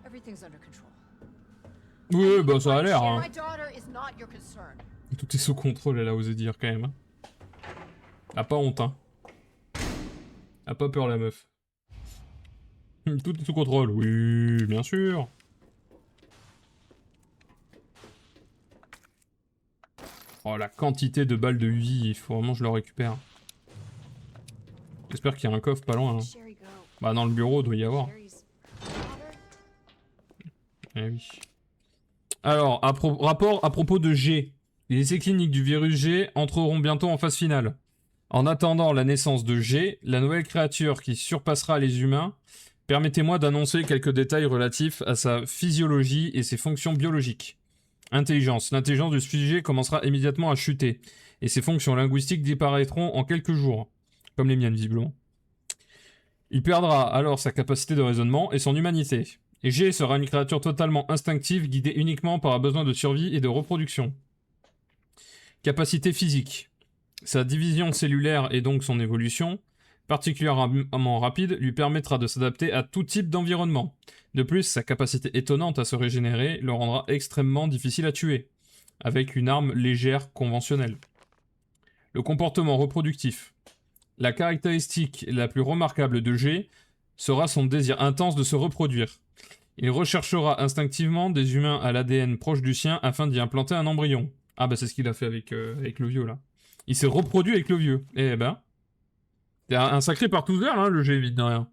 Everything's under control. Oui, bah ça a l'air, hein. My daughter is not your concern. Tout est sous contrôle, elle a osé dire quand même. Hein. Elle a pas honte, hein. Elle a pas peur, la meuf. Tout est sous contrôle, oui, bien sûr. Oh, la quantité de balles de Uzi, il faut vraiment que je le récupère. J'espère qu'il y a un coffre pas loin. Hein. Sherry go? Bah, dans le bureau, doit y avoir. Sherry's father? Eh oui. Alors, rapport à propos de G. Les essais cliniques du virus G entreront bientôt en phase finale. En attendant la naissance de G, la nouvelle créature qui surpassera les humains, permettez-moi d'annoncer quelques détails relatifs à sa physiologie et ses fonctions biologiques. Intelligence. L'intelligence du sujet commencera immédiatement à chuter, et ses fonctions linguistiques disparaîtront en quelques jours, comme les miennes visiblement. Il perdra alors sa capacité de raisonnement et son humanité. Et G sera une créature totalement instinctive, guidée uniquement par un besoin de survie et de reproduction. Capacité physique. Sa division cellulaire et donc son évolution, particulièrement rapide, lui permettra de s'adapter à tout type d'environnement. De plus, sa capacité étonnante à se régénérer le rendra extrêmement difficile à tuer, avec une arme légère conventionnelle. Le comportement reproductif. La caractéristique la plus remarquable de G sera son désir intense de se reproduire. Il recherchera instinctivement des humains à l'ADN proche du sien afin d'y implanter un embryon. Ah bah c'est ce qu'il a fait avec le vieux là. Il s'est reproduit avec le vieux. Eh ben... C'est un sacré partouzeur hein, le G, vite de rien.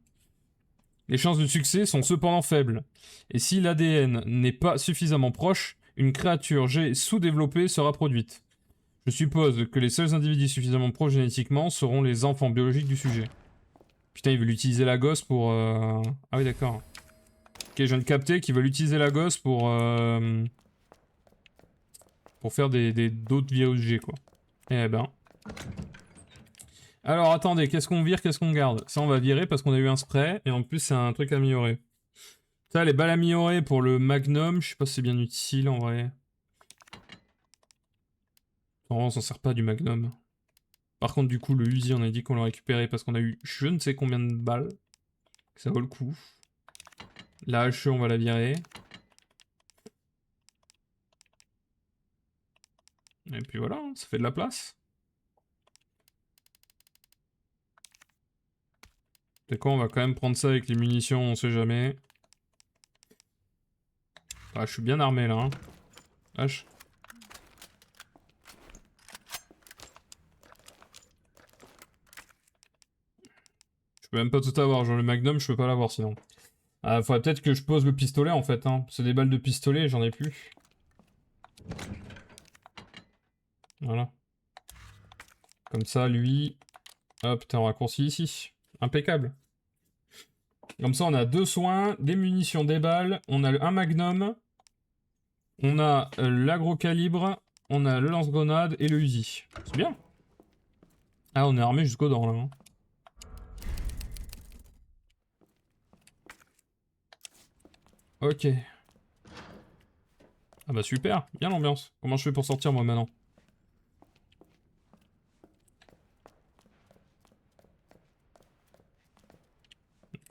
Les chances de succès sont cependant faibles. Et si l'ADN n'est pas suffisamment proche, une créature G sous-développée sera produite. Je suppose que les seuls individus suffisamment proches génétiquement seront les enfants biologiques du sujet. Putain, ils veulent utiliser la gosse pour... Ah oui, d'accord. Ok, je viens de capter qu'ils veulent utiliser la gosse pour Pour faire d'autres virus G, quoi. Eh ben. Alors, attendez, qu'est-ce qu'on vire, qu'est-ce qu'on garde? Ça, on va virer parce qu'on a eu un spray, et en plus, c'est un truc amélioré. Ça, les balles améliorées pour le Magnum, je sais pas si c'est bien utile, en vrai. En vrai, on s'en sert pas du Magnum. Par contre, du coup, le Uzi, on a dit qu'on l'a récupéré parce qu'on a eu je ne sais combien de balles. Ça vaut le coup. La HE, on va la virer. Et puis voilà, hein, ça fait de la place. C'est quoi, on va quand même prendre ça avec les munitions, on sait jamais. Ah, je suis bien armé là. Hein. H. Je peux même pas tout avoir, genre le Magnum, je peux pas l'avoir sinon. Ah, faudrait peut-être que je pose le pistolet en fait, hein. C'est des balles de pistolet, j'en ai plus. Voilà. Comme ça, lui... Hop, t'es en raccourci ici. Impeccable. Comme ça, on a 2 soins, des munitions, des balles, on a un Magnum, on a l'agro calibre, on a le lance-grenade et le Uzi. C'est bien. Ah, on est armé jusqu'aux dents là. Hein. Ok. Ah bah super, bien l'ambiance. Comment je fais pour sortir moi maintenant?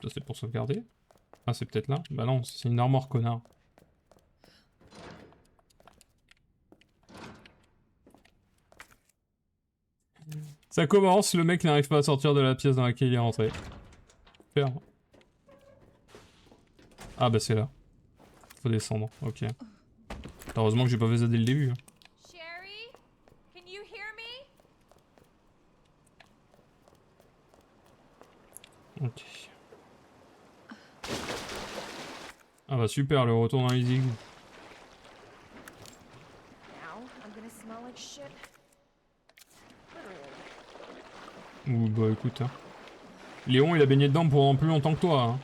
Ça c'est pour sauvegarder. Ah c'est peut-être là. Bah non, c'est une armoire connard. Ça commence, le mec n'arrive pas à sortir de la pièce dans laquelle il est rentré. Super. Ah bah c'est là. Faut descendre, ok. Heureusement que j'ai pas fait ça dès le début. Hein. Sherry, can you hear me? Ok. Ah bah super, le retour dans les égouts. Now I'm gonna smell like shit. Ouh bah écoute. Hein. Léon il a baigné dedans pour plus longtemps que toi. Hein.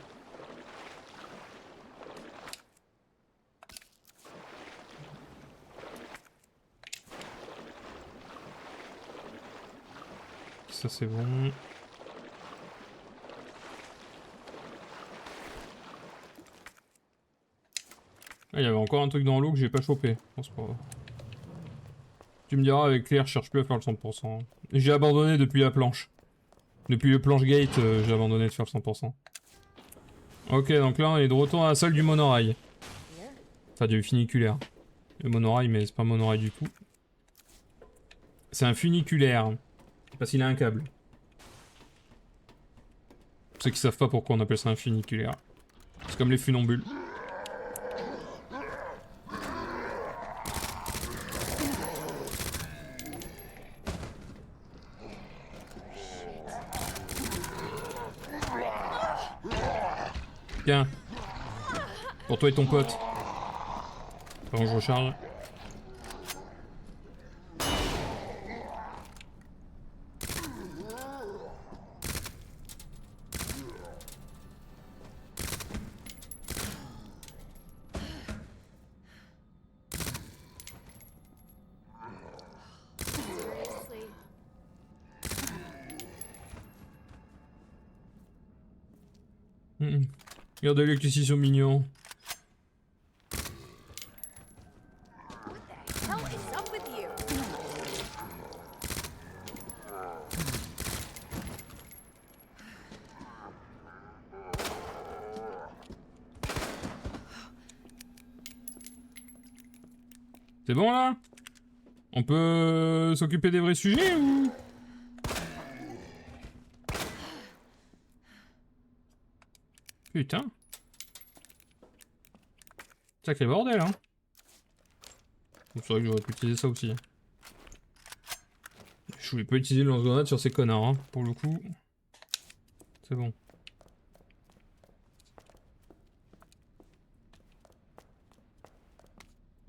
Ça c'est bon. Ah, il y avait encore un truc dans l'eau que j'ai pas chopé. Bon, c'est pas grave. Tu me diras, avec Claire, je cherche plus à faire le 100%. J'ai abandonné depuis la planche. Depuis le planche gate, j'ai abandonné de faire le 100%. Ok, donc là on est de retour à la salle du monorail. Enfin, du funiculaire. Le monorail, mais c'est pas un monorail du tout. C'est un funiculaire. Parce qu'il a un câble. Pour ceux qui savent pas pourquoi on appelle ça un funiculaire. C'est comme les funambules. Tiens. Pour toi et ton pote. Bon, je recharge. Seriously. Regardez-les que ils sont mignons. What the hell is up with you? C'est bon là? On peut s'occuper des vrais sujets ou? Putain. Sacré bordel hein. C'est vrai que j'aurais pu utiliser ça aussi. Je voulais pas utiliser le lance-grenade sur ces connards hein. Pour le coup. C'est bon.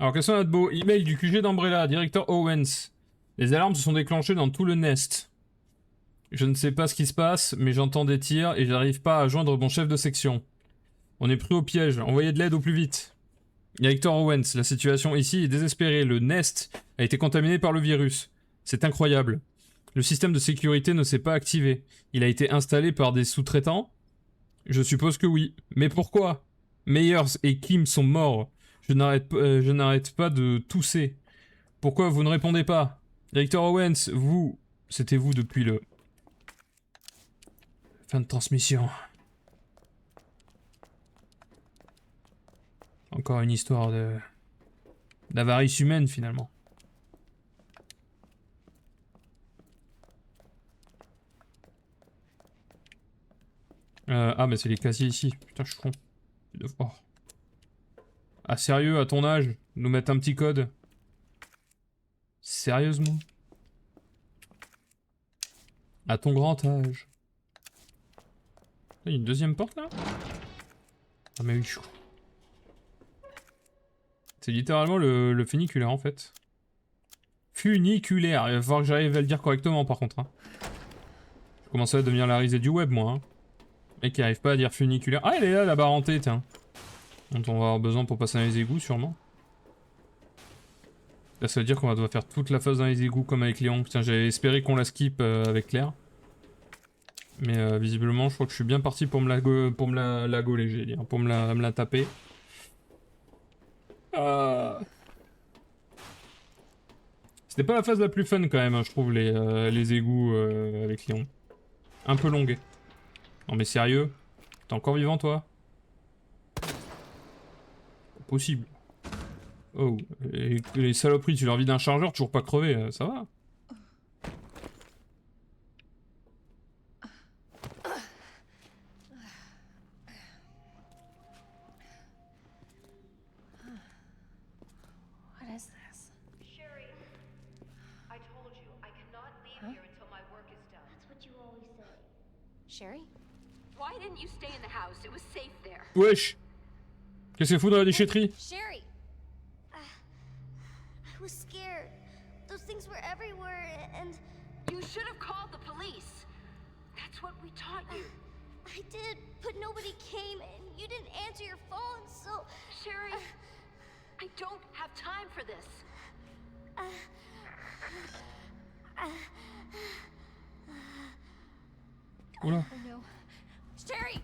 Alors qu'est-ce qu'on a de beau? Email du QG d'Umbrella, directeur Owens. Les alarmes se sont déclenchées dans tout le nest. Je ne sais pas ce qui se passe, mais j'entends des tirs et j'arrive pas à joindre mon chef de section. On est pris au piège, envoyez de l'aide au plus vite. Directeur Owens, la situation ici est désespérée. Le Nest a été contaminé par le virus. C'est incroyable. Le système de sécurité ne s'est pas activé. Il a été installé par des sous-traitants? Je suppose que oui. Mais pourquoi? Meyers et Kim sont morts. Je n'arrête pas de tousser. Pourquoi vous ne répondez pas? Directeur Owens, vous... C'était vous depuis le... Fin de transmission. Encore une histoire de... d'avarice humaine, finalement. Ah, mais c'est les casiers ici. Putain, je suis con. Oh. Ah, sérieux, à ton âge, nous mettre un petit code? Sérieusement? À ton grand âge. Il y a une deuxième porte, là? Ah, mais oui, chou. C'est littéralement le funiculaire, en fait. Funiculaire. Il va falloir que j'arrive à le dire correctement, par contre. Hein. Je commence à devenir la risée du web, moi. Hein. Mec qui arrive pas à dire funiculaire. Ah, elle est là, la barre hantée, tiens. Dont on va avoir besoin pour passer dans les égouts, sûrement. Là, ça veut dire qu'on va devoir faire toute la phase dans les égouts, comme avec Léon. Putain, j'avais espéré qu'on la skip avec Claire. Mais visiblement, je crois que je suis bien parti pour me la gauler, j'ai dit. Pour me la taper. C'était pas la phase la plus fun quand même, hein, je trouve, les égouts avec Léon. Un peu longué. Non mais sérieux? T'es encore vivant toi? Possible. Oh, et les saloperies, tu leur vides un chargeur, toujours pas crevé, ça va? What is this? Sherry, I told you, I cannot leave here until my work is done. That's what you always say. Sherry? Why didn't you stay in the house? It was safe there. Wesh! Qu'est-ce qu'elle fout dans la déchetterie? Sherry! I was scared. Those things were everywhere, and You should have called the police. That's what we taught you. I did, but nobody came, and you didn't answer your phone, so... Sherry, I don't have time for this. Oula. Oh no. Sherry!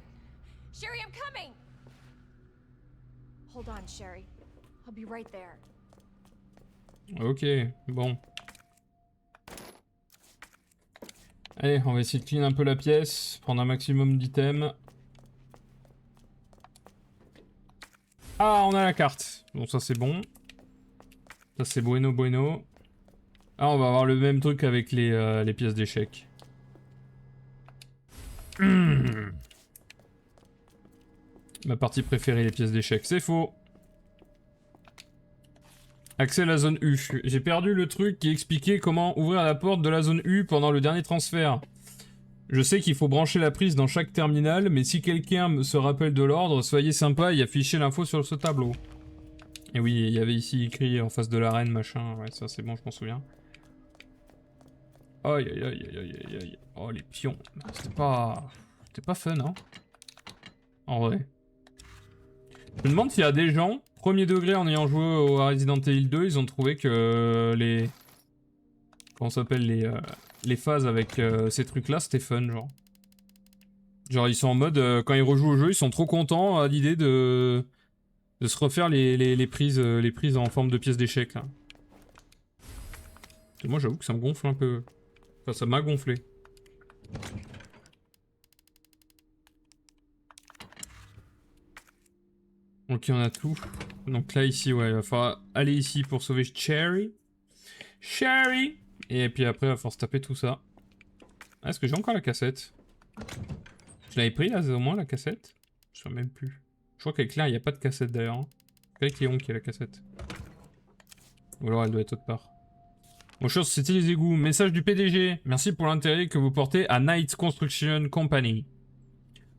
Sherry, I'm coming! Hold on, Sherry. I'll be right there. Ok, bon. Allez, on va essayer de clean un peu la pièce, prendre un maximum d'items. Ah, on a la carte. Bon, ça c'est bon. Ça c'est bueno bueno. Ah, on va avoir le même truc avec les pièces d'échecs. Ma partie préférée, les pièces d'échecs. C'est faux. Accès à la zone U. J'ai perdu le truc qui expliquait comment ouvrir la porte de la zone U pendant le dernier transfert. Je sais qu'il faut brancher la prise dans chaque terminal, mais si quelqu'un se rappelle de l'ordre, soyez sympa et affichez l'info sur ce tableau. Et oui, il y avait ici écrit en face de l'arène, machin. Ouais, ça c'est bon, je m'en souviens. Aïe aïe aïe aïe aïe aïe. Oh les pions. C'était pas fun, hein. En vrai. Je me demande s'il y a des gens, premier degré en ayant joué au Resident Evil 2, ils ont trouvé que les... Comment ça s'appelle, les phases avec ces trucs-là, c'était fun, genre. Genre, ils sont en mode, quand ils rejouent au jeu, ils sont trop contents à l'idée de se refaire les prises en forme de pièces d'échecs, là. Et moi, j'avoue que ça me gonfle un peu. Enfin, ça m'a gonflé. Ok, on a tout. Donc là, ici, ouais, il va falloir aller ici pour sauver Sherry. Sherry! Et puis après, il va falloir se taper tout ça. Ah, est-ce que j'ai encore la cassette? Je l'avais pris, là, au moins, la cassette? Je sais même plus. Je crois qu'avec Claire, il n'y a pas de cassette, d'ailleurs. Hein. C'est avec Léon qui a la cassette. Ou alors, elle doit être autre part. Bonjour, c'était les égouts. Message du PDG. Merci pour l'intérêt que vous portez à Knight Construction Company.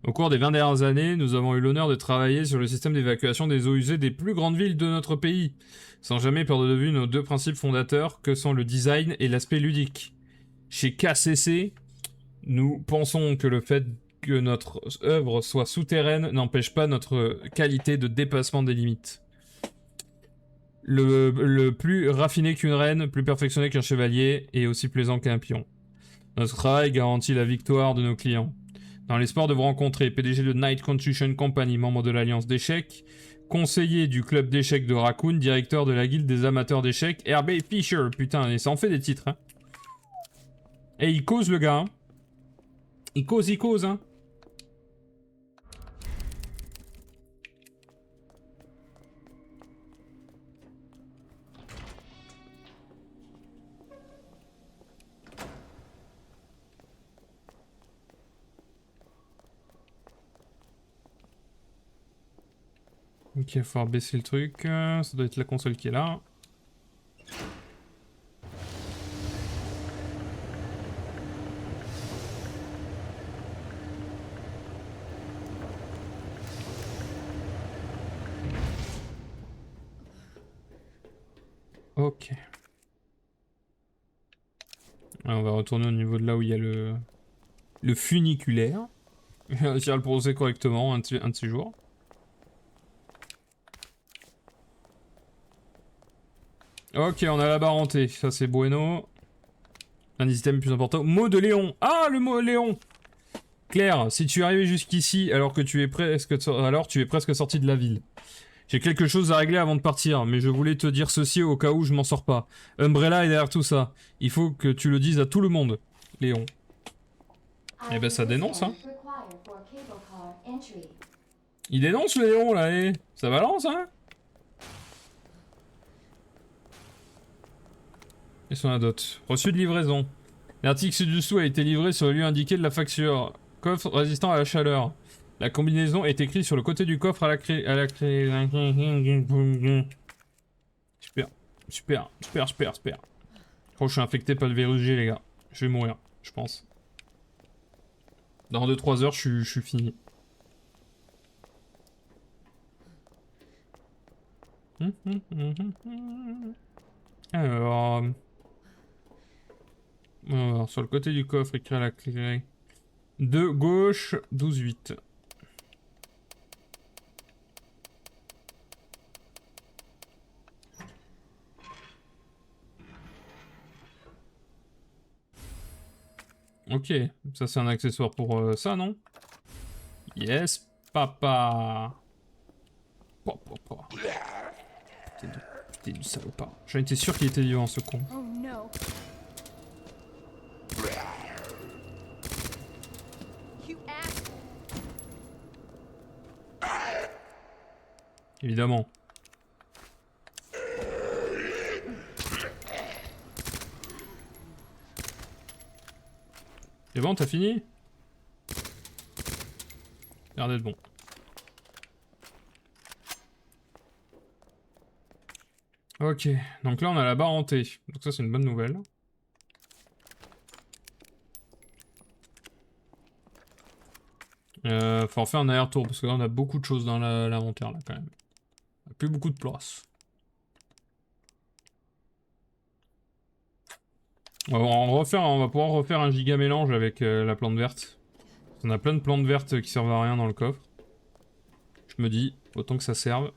Au cours des 20 dernières années, nous avons eu l'honneur de travailler sur le système d'évacuation des eaux usées des plus grandes villes de notre pays, sans jamais perdre de vue nos deux principes fondateurs que sont le design et l'aspect ludique. Chez KCC, nous pensons que le fait que notre œuvre soit souterraine n'empêche pas notre qualité de dépassement des limites. le plus raffiné qu'une reine, plus perfectionné qu'un chevalier et aussi plaisant qu'un pion. Notre travail garantit la victoire de nos clients. Dans l'espoir de vous rencontrer, PDG de Night Constitution Company, membre de l'Alliance d'échecs, conseiller du club d'échecs de Raccoon, directeur de la guilde des amateurs d'échecs, RB Fisher. Putain, et ça en fait des titres, hein. Et il cause le gars, hein. Il cause, hein. Ok, il va falloir baisser le truc. Ça doit être la console qui est là. Ok. Alors, on va retourner au niveau de là où il y a le funiculaire. Je vais réussir à le prononcer correctement un de ces jours. Ok, on a la barre hantée. Ça, c'est bueno. Un des items plus importants. Mot de Léon. Ah, le mot Léon. Claire, si tu es arrivé jusqu'ici alors que tu es presque sorti de la ville. J'ai quelque chose à régler avant de partir, mais je voulais te dire ceci au cas où je m'en sors pas. Umbrella est derrière tout ça. Il faut que tu le dises à tout le monde, Léon. Eh ben ça dénonce, hein. Il dénonce le Léon, là, eh. Ça balance, hein. Et son dot. Reçu de livraison. L'article ci-dessous a été livré sur le lieu indiqué de la facture. Coffre résistant à la chaleur. La combinaison est écrite sur le côté du coffre à la clé. Super. Oh, je suis infecté par le virus G, les gars. Je vais mourir, je pense. Dans 2-3 heures, je suis fini. Alors, sur le côté du coffre, écrire la clé. De gauche, 12-8. Ok, ça c'est un accessoire pour ça, non? Yes, papa. Putain du salopard. J'en étais sûr qu'il était vivant, ce con. Oh no. You asshole. Évidemment. C'est bon, t'as fini? L'air d'être bon. Ok, donc là on a la barre hantée. Donc ça c'est une bonne nouvelle. Faut en faire un aller-retour parce que là on a beaucoup de choses dans l'inventaire là quand même. On a plus beaucoup de place. On va pouvoir refaire un giga mélange avec la plante verte. On a plein de plantes vertes qui servent à rien dans le coffre. Je me dis, autant que ça serve.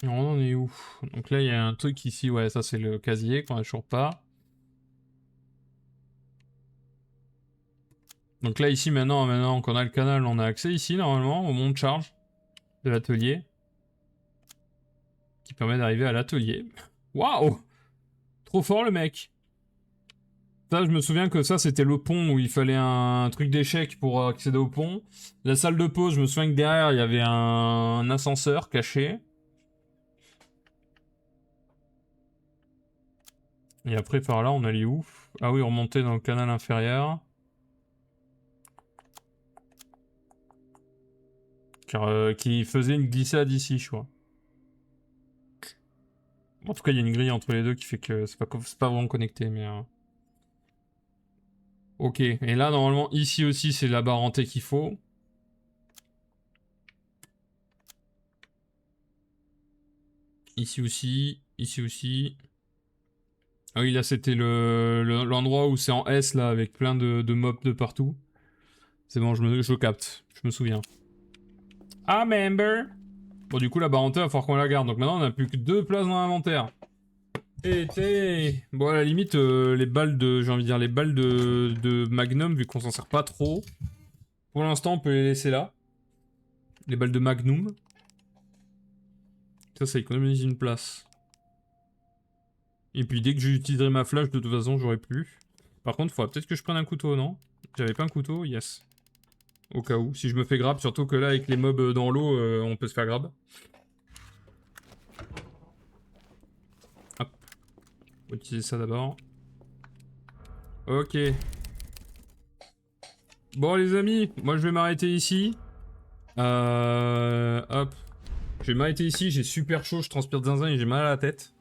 Alors, on en est où? Donc là, il y a un truc ici, ouais, ça c'est le casier qu'on a toujours pas. Donc là, ici, maintenant qu'on a le canal, on a accès ici, normalement, au monte charge de l'atelier. Qui permet d'arriver à l'atelier. Waouh! Trop fort, le mec! Ça, je me souviens que ça, c'était le pont où il fallait un truc d'échec pour accéder au pont. La salle de pause, je me souviens que derrière, il y avait un ascenseur caché. Et après, par là, on allait où? Ah oui, remonter dans le canal inférieur. Car, qui faisait une glissade ici, je crois. En tout cas, il y a une grille entre les deux qui fait que c'est pas vraiment connecté, mais... Ok, et là, normalement, ici aussi, c'est la barre hantée qu'il faut. Ici aussi, ici aussi. Ah oui, là, c'était l'endroit où c'est en S, là, avec plein de mobs de partout. C'est bon, je capte, je me souviens. Ah, member. Bon, du coup, la barre hantée, il va falloir qu'on la garde. Donc maintenant, on n'a plus que 2 places dans l'inventaire. Bon, à la limite, les balles de... J'ai envie de dire, les balles de Magnum, vu qu'on s'en sert pas trop. Pour l'instant, on peut les laisser là. Les balles de Magnum. Ça économise une place. Et puis, dès que j'utiliserai ma flash, de toute façon, j'aurai plus. Par contre, il faudra peut-être que je prenne un couteau, non? J'avais pas un couteau? Yes. Au cas où. Si je me fais grab, surtout que là, avec les mobs dans l'eau, on peut se faire grab. Hop. On va utiliser ça d'abord. Ok. Bon, les amis, moi, je vais m'arrêter ici. Hop. Je vais m'arrêter ici, j'ai super chaud, je transpire de zinzin et j'ai mal à la tête.